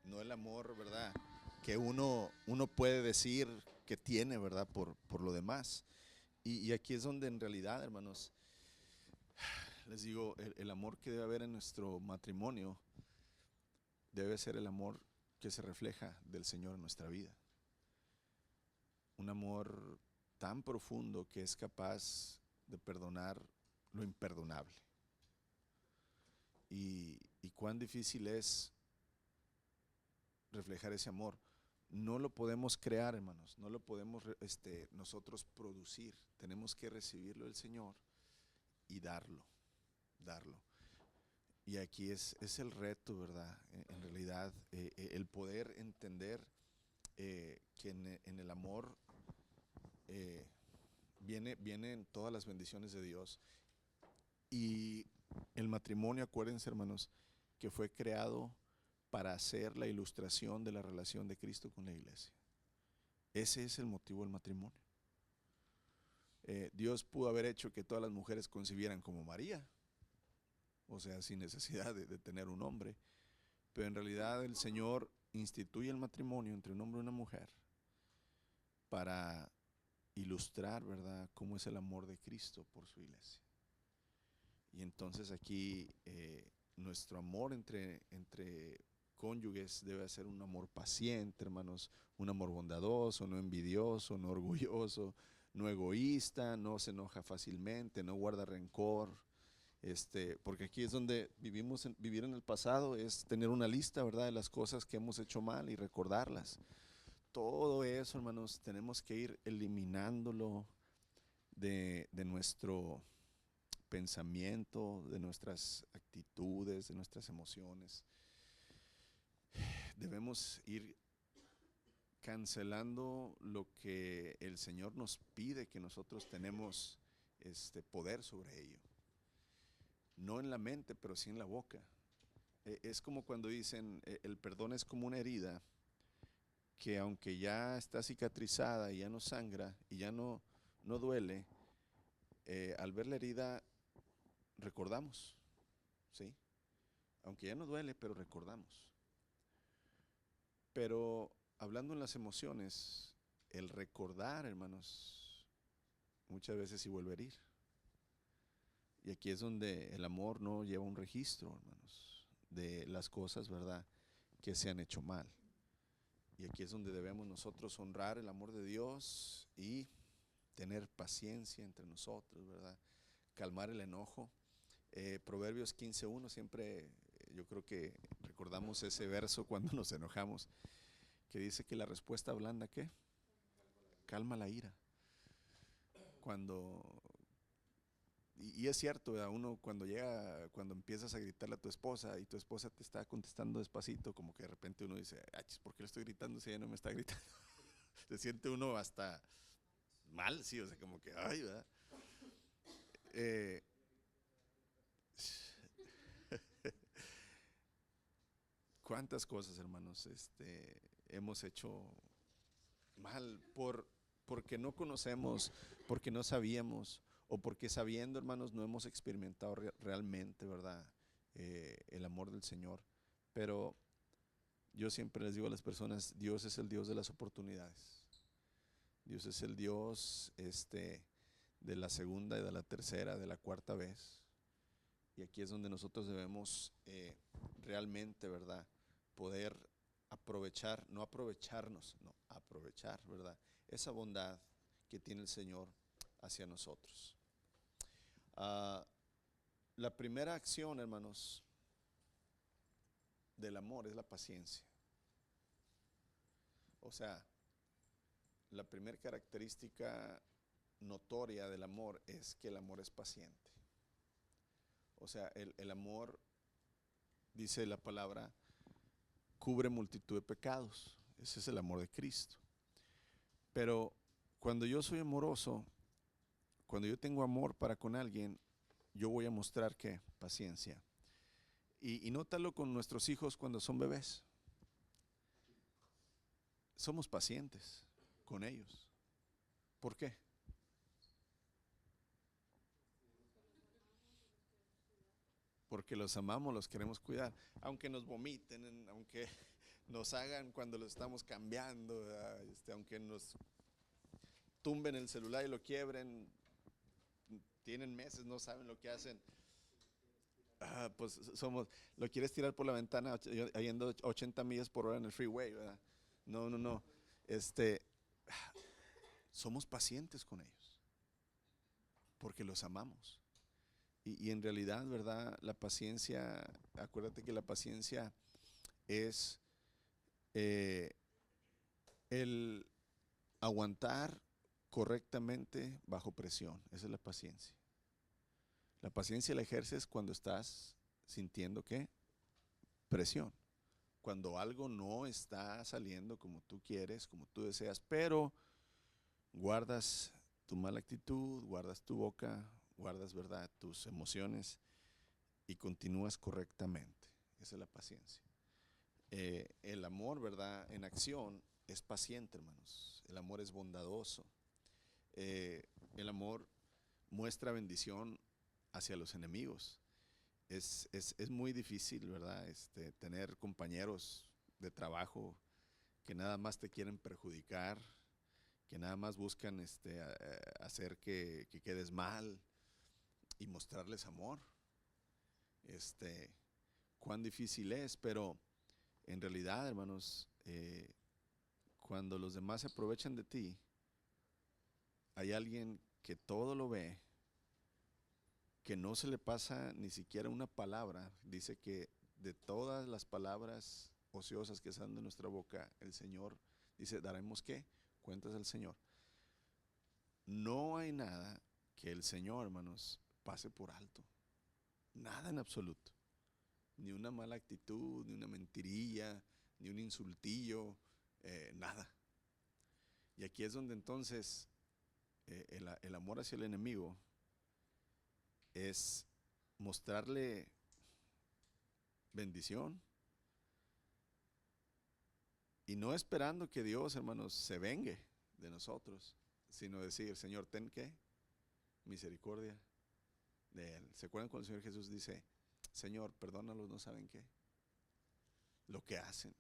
A: no el amor, ¿verdad?, que uno puede decir que tiene, ¿verdad?, por lo demás. Y aquí es donde en realidad, hermanos, les digo, el amor que debe haber en nuestro matrimonio debe ser el amor que se refleja del Señor en nuestra vida. Un amor tan profundo que es capaz de perdonar lo imperdonable. Y cuán difícil es reflejar ese amor. No lo podemos crear, hermanos, no lo podemos nosotros producir. Tenemos que recibirlo del Señor y darlo. Y aquí es el reto, ¿verdad? En realidad, el poder entender que en el amor vienen todas las bendiciones de Dios. Y el matrimonio, acuérdense, hermanos, que fue creado para ser la ilustración de la relación de Cristo con la iglesia. Ese es el motivo del matrimonio. Dios pudo haber hecho que todas las mujeres concibieran como María, o sea, sin necesidad de tener un hombre, pero en realidad el Señor instituye el matrimonio entre un hombre y una mujer para ilustrar, ¿verdad?, cómo es el amor de Cristo por su iglesia. Y entonces aquí nuestro amor entre cónyuges debe ser un amor paciente, hermanos, un amor bondadoso, no envidioso, no orgulloso, no egoísta, no se enoja fácilmente, no guarda rencor. Porque aquí es donde vivir en el pasado es tener una lista, ¿verdad?, de las cosas que hemos hecho mal y recordarlas. Todo eso, hermanos, tenemos que ir eliminándolo de nuestro pensamiento, de nuestras actitudes, de nuestras emociones. Debemos ir cancelando lo que el Señor nos pide que nosotros tenemos poder sobre ello. No en la mente, pero sí en la boca. Es como cuando dicen, el perdón es como una herida que aunque ya está cicatrizada y ya no sangra y ya no duele, al ver la herida recordamos, ¿sí? Aunque ya no duele, pero recordamos. Pero hablando en las emociones, el recordar, hermanos, muchas veces sí vuelve a herir. Y aquí es donde el amor no lleva un registro, hermanos. de las cosas, ¿verdad?, que se han hecho mal. Y aquí es donde debemos nosotros honrar el amor de Dios y tener paciencia entre nosotros, ¿verdad? Calmar el enojo. Proverbios 15:1, siempre yo creo que recordamos ese verso cuando nos enojamos, que dice que la respuesta blanda, ¿qué? Calma la ira. Cuando, y es cierto, ¿verdad? Uno cuando empiezas a gritarle a tu esposa y tu esposa te está contestando despacito, como que de repente uno dice, ¿por qué le estoy gritando si ella no me está gritando? Se siente uno hasta mal, sí, o sea, como que, ay, ¿verdad? Eh, ¿Cuántas cosas, hermanos, hemos hecho mal porque no conocemos, porque no sabíamos, o porque sabiendo, hermanos, no hemos experimentado realmente, ¿verdad?, el amor del Señor? Pero yo siempre les digo a las personas, Dios es el Dios de las oportunidades. Dios es el Dios de la segunda y de la tercera, de la cuarta vez. Y aquí es donde nosotros debemos realmente, ¿verdad?, poder aprovechar, no aprovecharnos, no, aprovechar, ¿verdad?, esa bondad que tiene el Señor hacia nosotros. La primera acción, hermanos, del amor es la paciencia. O sea, la primera característica notoria del amor es que el amor es paciente. O sea, el amor, dice la palabra, cubre multitud de pecados. Ese es el amor de Cristo. Pero cuando yo soy amoroso, cuando yo tengo amor para con alguien, yo voy a mostrar ¿qué? Paciencia. Y nótalo con nuestros hijos cuando son bebés. Somos pacientes con ellos. ¿Por qué? Porque los amamos, los queremos cuidar. Aunque nos vomiten, aunque nos hagan cuando los estamos cambiando, aunque nos tumben el celular y lo quiebren, tienen meses, no saben lo que hacen. Pues lo quieres tirar por la ventana yendo 80 millas por hora en el freeway, ¿verdad? No. Somos pacientes con ellos porque los amamos. Y en realidad, ¿verdad? La paciencia, acuérdate que la paciencia es el aguantar correctamente bajo presión. Esa es la paciencia. La paciencia la ejerces cuando estás sintiendo ¿qué? Presión. Cuando algo no está saliendo como tú quieres, como tú deseas, pero guardas tu mala actitud, guardas tu boca, guardas, ¿verdad?, tus emociones y continúas correctamente. Esa es la paciencia. El amor, ¿verdad?, en acción es paciente, hermanos. El amor es bondadoso. El amor muestra bendición hacia los enemigos. Es muy difícil, ¿verdad?, tener compañeros de trabajo que nada más te quieren perjudicar, que nada más buscan hacer que quedes mal y mostrarles amor. Cuán difícil es, pero en realidad, hermanos, cuando los demás se aprovechan de ti, hay alguien que todo lo ve, que no se le pasa ni siquiera una palabra. Dice que de todas las palabras ociosas que salen de nuestra boca, el Señor dice, ¿daremos qué? Cuentas al Señor. No hay nada que el Señor, hermanos, pase por alto. Nada en absoluto. Ni una mala actitud, ni una mentirilla, ni un insultillo, nada. Y aquí es donde entonces el amor hacia el enemigo es mostrarle bendición y no esperando que Dios, hermanos, se vengue de nosotros, sino decir, Señor, ten ¿qué? Misericordia de Él. ¿Se acuerdan cuando el Señor Jesús dice, Señor, perdónalos, no saben qué? Lo que hacen.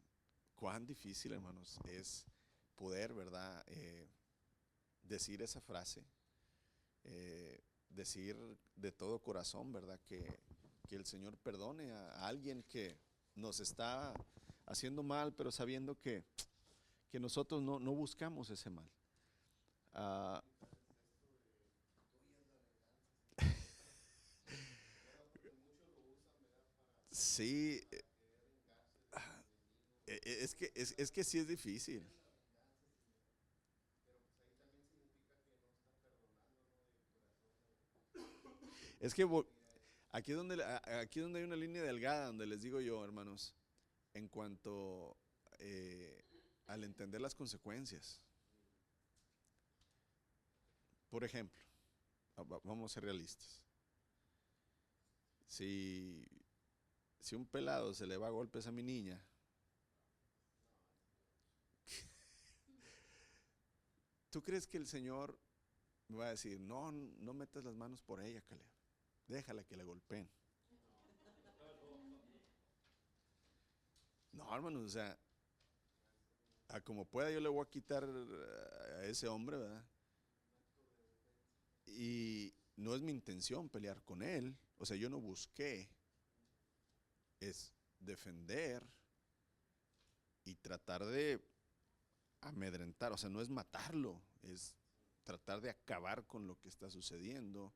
A: Cuán difícil, hermanos, es poder, ¿verdad?, decir esa frase, decir de todo corazón, ¿verdad?, que que el Señor perdone a alguien que nos está haciendo mal, pero sabiendo que nosotros no buscamos ese mal. Ah, sí, es que sí es difícil. Es que aquí es donde hay una línea delgada, donde les digo yo, hermanos, en cuanto al entender las consecuencias. Por ejemplo, vamos a ser realistas. Si, si un pelado se le va a golpes a mi niña, ¿tú crees que el Señor me va a decir, no, no metas las manos por ella, Caleb, déjala que la golpeen? No, hermanos, o sea, a como pueda yo le voy a quitar a ese hombre, ¿verdad? Y no es mi intención pelear con él, o sea, yo no busqué, es defender y tratar de amedrentar, o sea, no es matarlo, es tratar de acabar con lo que está sucediendo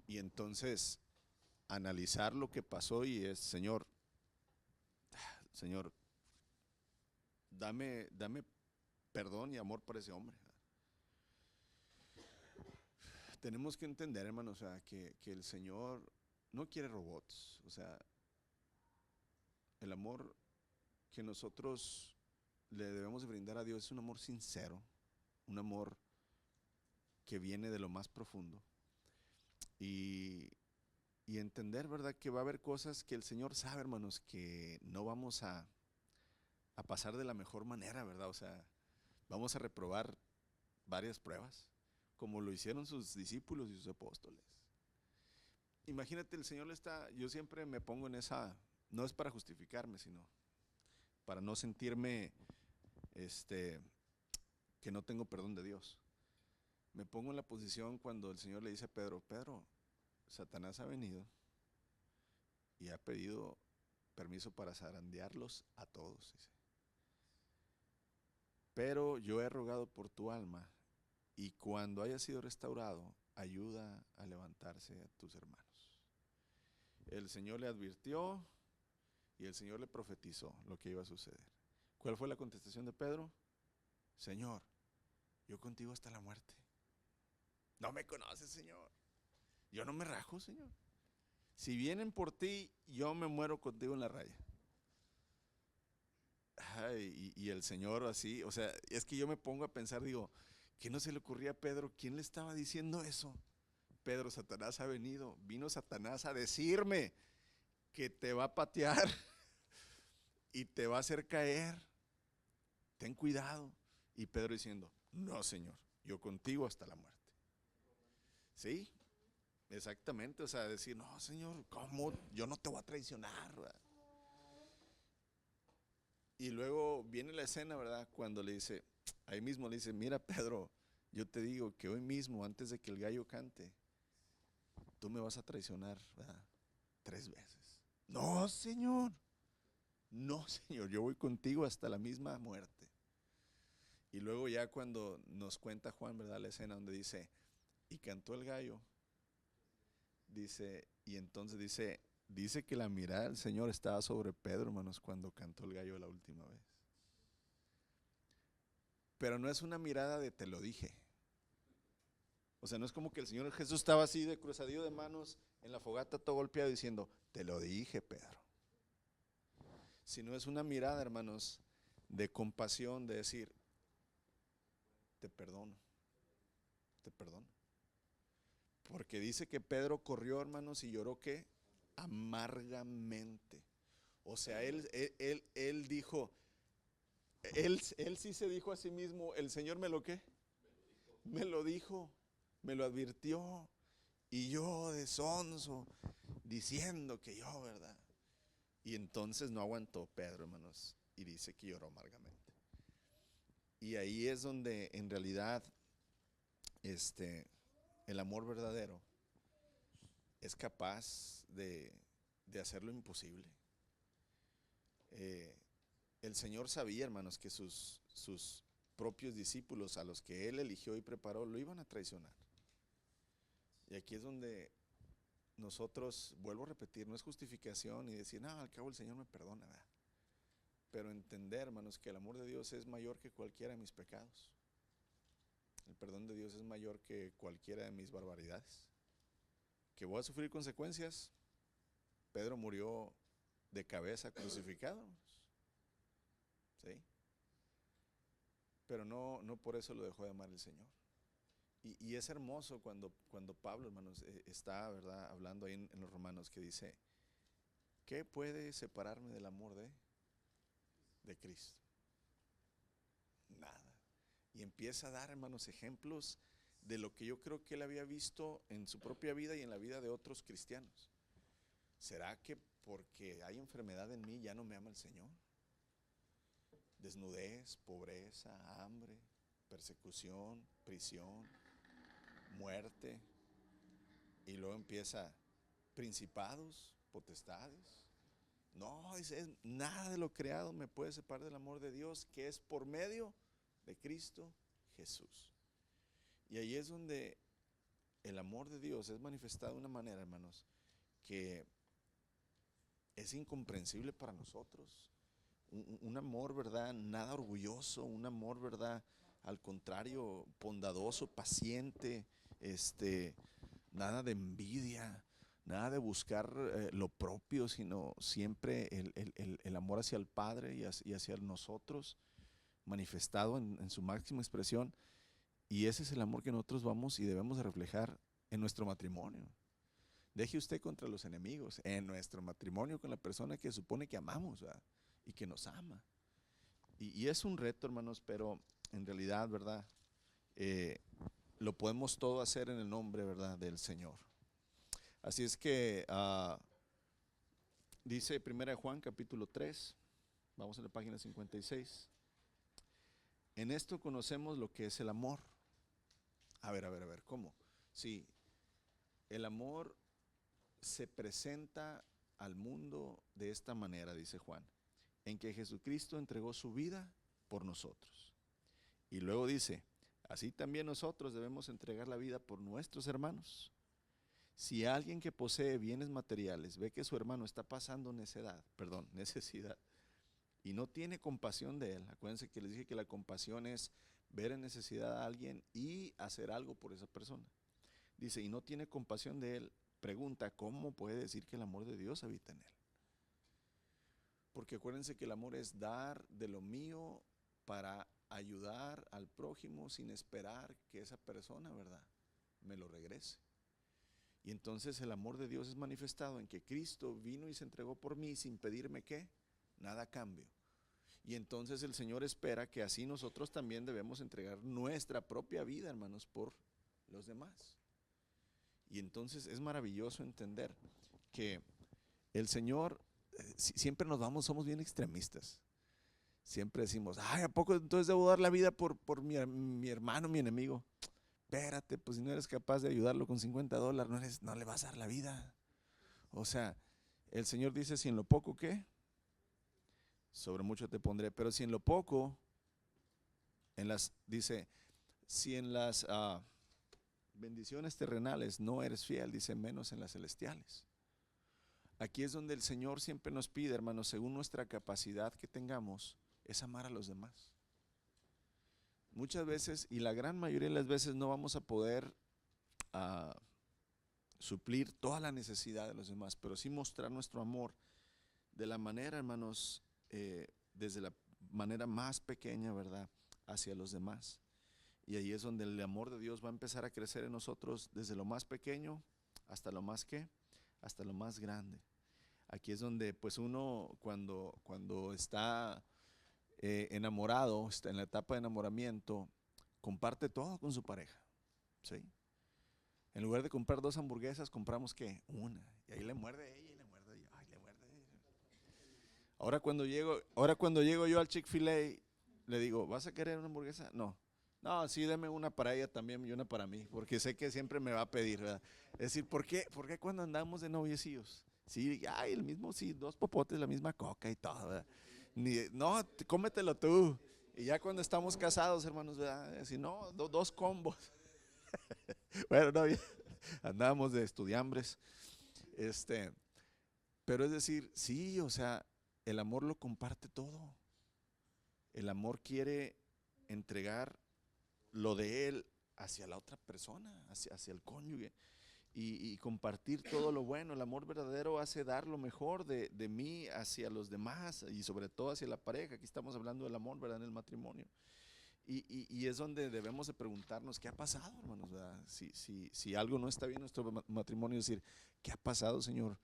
A: y entonces analizar lo que pasó y es, Señor, dame perdón y amor por ese hombre. Tenemos que entender, hermano, o sea, que el Señor no quiere robots, o sea, el amor que nosotros le debemos de brindar a Dios es un amor sincero, un amor que viene de lo más profundo y, y entender, ¿verdad? Que va a haber cosas que el Señor sabe, hermanos, que no vamos a pasar de la mejor manera, ¿verdad? O sea, vamos a reprobar varias pruebas, como lo hicieron sus discípulos y sus apóstoles. Imagínate, el Señor le está, yo siempre me pongo en esa, no es para justificarme, sino para no sentirme, este, que no tengo perdón de Dios. Me pongo en la posición cuando el Señor le dice a Pedro, Pedro, Satanás ha venido y ha pedido permiso para zarandearlos a todos, dice. Pero yo he rogado por tu alma y cuando haya sido restaurado, ayuda a levantarse a tus hermanos. El Señor le advirtió y el Señor le profetizó lo que iba a suceder. ¿Cuál fue la contestación de Pedro? Señor, yo contigo hasta la muerte. No me conoces, Señor. Yo no me rajo, Señor. Si vienen por ti, yo me muero contigo en la raya. Ay, y el Señor así, o sea, es que yo me pongo a pensar, digo, ¿qué no se le ocurría a Pedro? ¿Quién le estaba diciendo eso? Pedro, Satanás ha venido, vino Satanás a decirme que te va a patear y te va a hacer caer. Ten cuidado. Y Pedro diciendo, no, Señor, yo contigo hasta la muerte. ¿Sí? Exactamente, o sea, decir, no, Señor, ¿cómo? Yo no te voy a traicionar, ¿verdad? Y luego viene la escena, ¿verdad? Cuando le dice, ahí mismo le dice, mira, Pedro, yo te digo que hoy mismo, antes de que el gallo cante, tú me vas a traicionar, ¿verdad? 3 veces. No, Señor. No, Señor, yo voy contigo hasta la misma muerte. Y luego ya cuando nos cuenta Juan, ¿verdad? La escena donde dice, y cantó el gallo, dice, y entonces dice que la mirada del Señor estaba sobre Pedro, hermanos, cuando cantó el gallo la última vez. Pero no es una mirada de te lo dije. O sea, no es como que el Señor Jesús estaba así de cruzadillo de manos en la fogata todo golpeado diciendo, te lo dije, Pedro. Sino es una mirada, hermanos, de compasión, de decir, te perdono, te perdono. Porque dice que Pedro corrió, hermanos, y lloró ¿qué? Amargamente. O sea, él dijo, él sí se dijo a sí mismo, el Señor me lo ¿qué? Me lo dijo, me lo advirtió. Y yo de sonso, diciendo que yo, ¿verdad? Y entonces no aguantó Pedro, hermanos, y dice que lloró amargamente. Y ahí es donde en realidad el amor verdadero es capaz de hacer lo imposible. El Señor sabía, hermanos, que sus propios discípulos, a los que Él eligió y preparó, lo iban a traicionar. Y aquí es donde nosotros, vuelvo a repetir, no es justificación y decir, no, al cabo el Señor me perdona, ¿verdad? Pero entender, hermanos, que el amor de Dios es mayor que cualquiera de mis pecados. El perdón de Dios es mayor que cualquiera de mis barbaridades. ¿Que voy a sufrir consecuencias? Pedro murió de cabeza crucificado, ¿sí? Pero no por eso lo dejó de amar el Señor. Y es hermoso cuando Pablo, hermanos, está, ¿verdad?, hablando ahí en los Romanos, que dice, ¿qué puede separarme del amor de Cristo? Nada. Y empieza a dar, hermanos, ejemplos de lo que yo creo que él había visto en su propia vida y en la vida de otros cristianos. ¿Será que porque hay enfermedad en mí ya no me ama el Señor? Desnudez, pobreza, hambre, persecución, prisión, muerte. Y luego empieza principados, potestades. No, nada de lo creado me puede separar del amor de Dios, que es por medio de Cristo Jesús. Y ahí es donde el amor de Dios es manifestado de una manera, hermanos, que es incomprensible para nosotros. Un amor, ¿verdad?, nada orgulloso, un amor, ¿verdad?, al contrario, bondadoso, paciente, nada de envidia, nada de buscar lo propio, sino siempre el amor hacia el Padre y hacia nosotros, manifestado en su máxima expresión. Y ese es el amor que nosotros vamos y debemos de reflejar en nuestro matrimonio. Deje usted contra los enemigos, en nuestro matrimonio con la persona que supone que amamos, ¿verdad?, y que nos ama. Y es un reto, hermanos, pero en realidad, ¿verdad?, lo podemos todo hacer en el nombre, ¿verdad?, del Señor. Así es que dice 1 Juan capítulo 3, vamos a la página 56. En esto conocemos lo que es el amor. A ver, ¿cómo? Sí, el amor se presenta al mundo de esta manera, dice Juan, en que Jesucristo entregó su vida por nosotros. Y luego dice, así también nosotros debemos entregar la vida por nuestros hermanos. Si alguien que posee bienes materiales ve que su hermano está pasando necesidad, y no tiene compasión de él, acuérdense que les dije que la compasión es ver en necesidad a alguien y hacer algo por esa persona. Dice, y no tiene compasión de él, pregunta, ¿cómo puede decir que el amor de Dios habita en él? Porque acuérdense que el amor es dar de lo mío para ayudar al prójimo sin esperar que esa persona, ¿verdad?, me lo regrese. Y entonces el amor de Dios es manifestado en que Cristo vino y se entregó por mí sin pedirme ¿qué? Nada a cambio. Y entonces el Señor espera que así nosotros también debemos entregar nuestra propia vida, hermanos, por los demás. Y entonces es maravilloso entender que el Señor, siempre somos bien extremistas. Siempre decimos, ay, ¿a poco entonces debo dar la vida por mi hermano, mi enemigo? Espérate, pues si no eres capaz de ayudarlo con $50, no le vas a dar la vida. O sea, el Señor dice, si en lo poco, ¿qué? Sobre mucho te pondré. Pero si en lo poco, dice, si en las bendiciones terrenales no eres fiel, dice, menos en las celestiales. Aquí es donde el Señor siempre nos pide, hermanos, según nuestra capacidad que tengamos, es amar a los demás. Muchas veces, y la gran mayoría de las veces, no vamos a poder suplir toda la necesidad de los demás, pero sí mostrar nuestro amor de la manera, hermanos, desde la manera más pequeña, ¿verdad?, hacia los demás. Y ahí es donde el amor de Dios va a empezar a crecer en nosotros desde lo más pequeño hasta lo más ¿qué? Hasta lo más grande. Aquí es donde pues uno cuando está enamorado, está en la etapa de enamoramiento, comparte todo con su pareja, ¿sí? En lugar de comprar 2 hamburguesas, compramos ¿qué? Una. Y ahí le muerde ella y le muerde yo. Ay, le muerde ella. Ahora cuando llego yo al Chick-fil-A, le digo, ¿vas a querer una hamburguesa? No, sí, deme una para ella también y una para mí, porque sé que siempre me va a pedir, ¿verdad? Es decir, ¿por qué cuando andamos de noviecillos Sí, ay, el mismo, sí, 2 popotes, la misma coca y todo, ¿verdad? No, cómetelo tú. Y ya cuando estamos casados, hermanos, ¿verdad? Si no, 2 combos. Bueno, no, ya andábamos de estudiambres. Este, pero es decir, sí, o sea, el amor lo comparte todo. El amor quiere entregar lo de él hacia la otra persona, hacia el cónyuge. Y compartir todo lo bueno. El amor verdadero hace dar lo mejor de mí hacia los demás y sobre todo hacia la pareja. Aquí estamos hablando del amor, ¿verdad? En el matrimonio. Y es donde debemos de preguntarnos qué ha pasado, hermanos, ¿verdad? Si algo no está bien en nuestro matrimonio, decir, ¿qué ha pasado, Señor,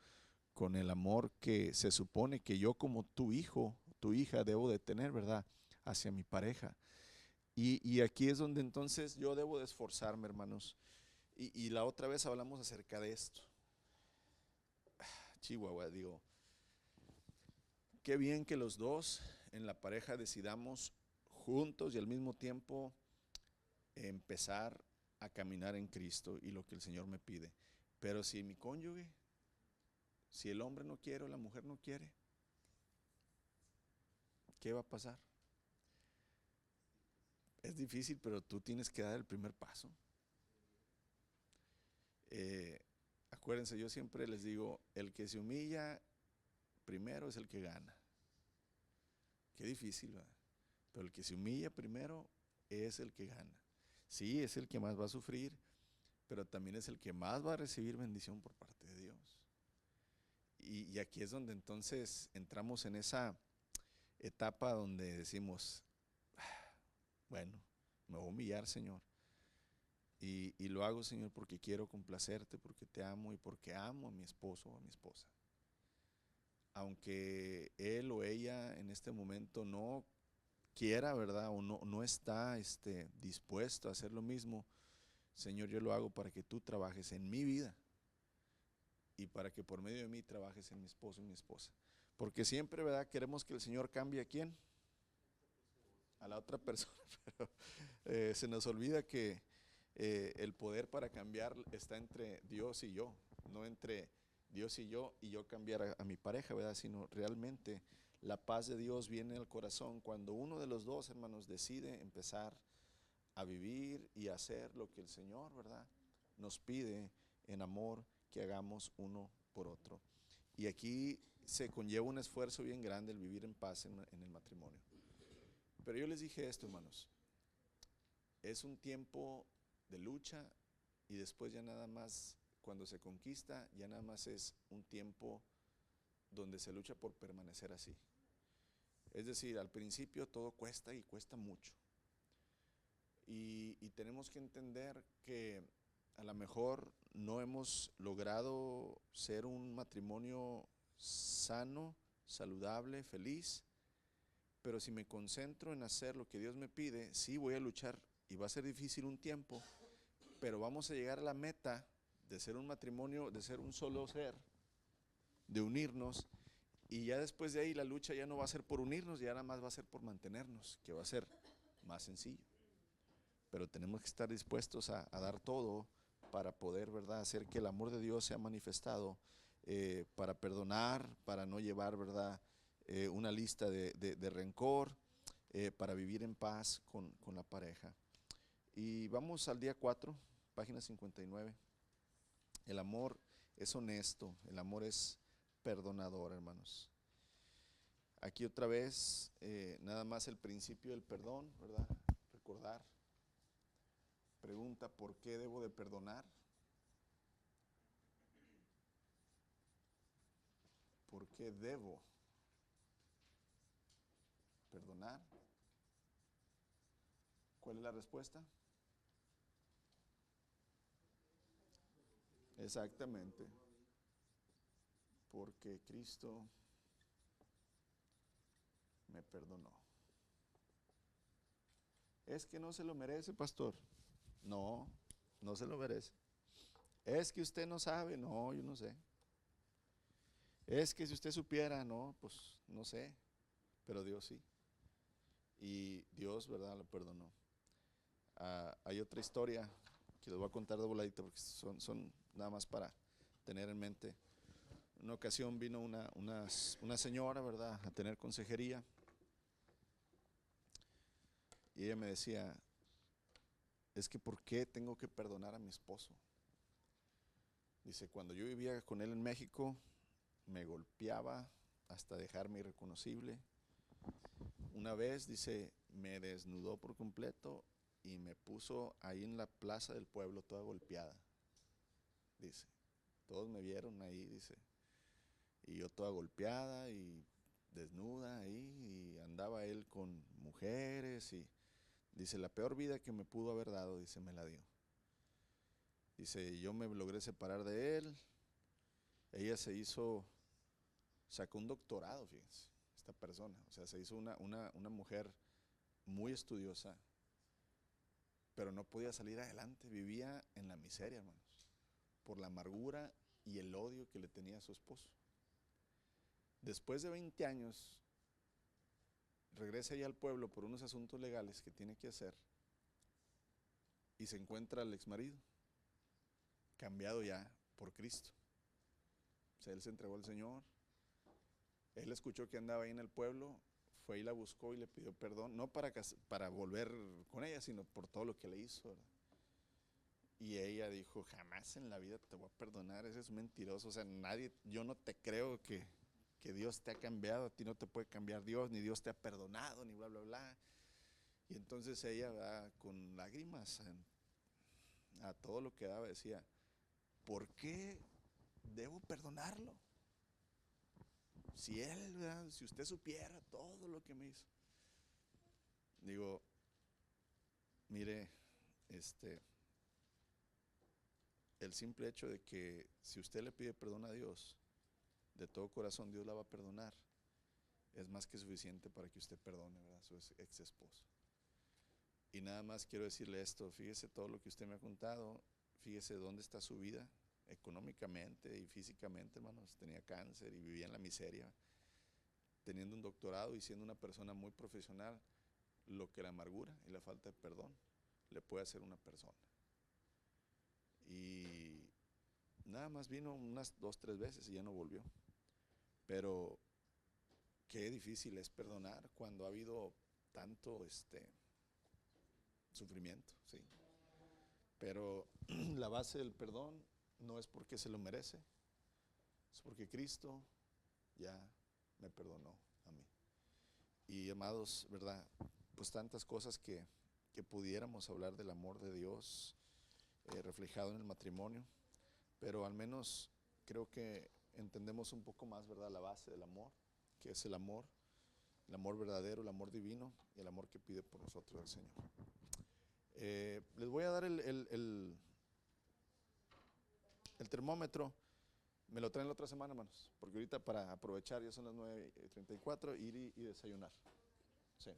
A: con el amor que se supone que yo como tu hijo, tu hija debo de tener, ¿verdad? Hacia mi pareja. Y aquí es donde entonces yo debo de esforzarme, hermanos. Y la otra vez hablamos acerca de esto. Chihuahua, digo, qué bien que los dos en la pareja decidamos juntos y al mismo tiempo empezar a caminar en Cristo y lo que el Señor me pide. Pero si mi cónyuge, si el hombre no quiere o la mujer no quiere, ¿qué va a pasar? Es difícil, pero tú tienes que dar el primer paso. Eh, Acuérdense, yo siempre les digo, el que se humilla primero es el que gana. Qué difícil, ¿verdad? Pero el que se humilla primero es el que gana. Sí, es el que más va a sufrir, pero también es el que más va a recibir bendición por parte de Dios. Y aquí es donde entonces entramos en esa etapa donde decimos, bueno, me voy a humillar, Señor. Y lo hago, Señor, porque quiero complacerte, porque te amo y porque amo a mi esposo o a mi esposa. Aunque él o ella en este momento no quiera, ¿verdad? O no está dispuesto a hacer lo mismo, Señor, yo lo hago para que tú trabajes en mi vida y para que por medio de mí trabajes en mi esposo y mi esposa. Porque siempre, ¿verdad? Queremos que el Señor cambie a quién, a la otra persona, pero se nos olvida que el poder para cambiar está entre Dios y yo, no entre Dios y yo cambiar a mi pareja, ¿verdad? Sino realmente la paz de Dios viene al corazón cuando uno de los dos, hermanos, decide empezar a vivir y hacer lo que el Señor, ¿verdad? Nos pide en amor que hagamos uno por otro. Y aquí se conlleva un esfuerzo bien grande el vivir en paz en el matrimonio. Pero yo les dije esto, hermanos, es un tiempo de lucha y después ya nada más, cuando se conquista, ya nada más es un tiempo donde se lucha por permanecer así. Es decir, al principio todo cuesta y cuesta mucho. Y tenemos que entender que a lo mejor no hemos logrado ser un matrimonio sano, saludable, feliz, pero si me concentro en hacer lo que Dios me pide, sí voy a luchar y va a ser difícil un tiempo, pero vamos a llegar a la meta de ser un matrimonio, de ser un solo ser, de unirnos, y ya después de ahí la lucha ya no va a ser por unirnos, ya nada más va a ser por mantenernos, que va a ser más sencillo. Pero tenemos que estar dispuestos a dar todo para poder, ¿verdad?, hacer que el amor de Dios sea manifestado, para perdonar, para no llevar, ¿verdad?, una lista de rencor, para vivir en paz con la pareja. Y vamos al día 4, página 59. El amor es honesto, el amor es perdonador, hermanos. Aquí otra vez, nada más el principio del perdón, ¿verdad? Recordar. Pregunta, ¿por qué debo de perdonar? ¿Por qué debo perdonar? ¿Cuál es la respuesta? Exactamente. Porque Cristo me perdonó. Es que no se lo merece, pastor. No, no se lo merece. Es que usted no sabe. No, yo no sé. Es que si usted supiera, no, pues no sé. Pero Dios sí. Y Dios, ¿verdad?, lo perdonó. Hay otra historia que les voy a contar de voladita porque son nada más para tener en mente. Una ocasión vino una señora, ¿verdad?, a tener consejería, y ella me decía, es que ¿por qué tengo que perdonar a mi esposo? Dice, cuando yo vivía con él en México, me golpeaba hasta dejarme irreconocible. Una vez, dice, me desnudó por completo y me puso ahí en la plaza del pueblo toda golpeada. Dice, todos me vieron ahí, dice, y yo toda golpeada y desnuda ahí, y andaba él con mujeres, y dice, la peor vida que me pudo haber dado, dice, me la dio. Dice, yo me logré separar de él. Ella sacó un doctorado, fíjense, esta persona. O sea, se hizo una mujer muy estudiosa, pero no podía salir adelante. Vivía en la miseria, hermanos, por la amargura y el odio que le tenía a su esposo. Después de 20 años, regresa ella al pueblo por unos asuntos legales que tiene que hacer, y se encuentra al exmarido, cambiado ya por Cristo. O sea, él se entregó al Señor. Él escuchó que andaba ahí en el pueblo, fue y la buscó y le pidió perdón, no para volver con ella, sino por todo lo que le hizo, ¿verdad? Y ella dijo, jamás en la vida te voy a perdonar, ese es un mentiroso. O sea, yo no te creo que Dios te ha cambiado, a ti no te puede cambiar Dios, ni Dios te ha perdonado, ni bla, bla, bla. Y entonces ella va con lágrimas a todo lo que daba, decía, ¿por qué debo perdonarlo? Si él, ¿verdad?, si usted supiera todo lo que me hizo. Digo, mire, el simple hecho de que si usted le pide perdón a Dios, de todo corazón Dios la va a perdonar, es más que suficiente para que usted perdone, ¿verdad?, a su ex esposo. Y nada más quiero decirle esto, fíjese todo lo que usted me ha contado, fíjese dónde está su vida, económicamente y físicamente, hermanos. Tenía cáncer y vivía en la miseria, teniendo un doctorado y siendo una persona muy profesional, lo que la amargura y la falta de perdón le puede hacer a una persona. Y nada más vino unas 2, 3 veces y ya no volvió. Pero qué difícil es perdonar cuando ha habido tanto sufrimiento, ¿sí? Pero la base del perdón no es porque se lo merece, es porque Cristo ya me perdonó a mí. Y amados, ¿verdad?, pues tantas cosas que pudiéramos hablar del amor de Dios reflejado en el matrimonio, pero al menos creo que entendemos un poco más, ¿verdad?, la base del amor, que es el amor verdadero, el amor divino y el amor que pide por nosotros el Señor. Les voy a dar el termómetro. Me lo traen la otra semana, hermanos, porque ahorita para aprovechar, ya son las 9:34, ir y desayunar. Sí.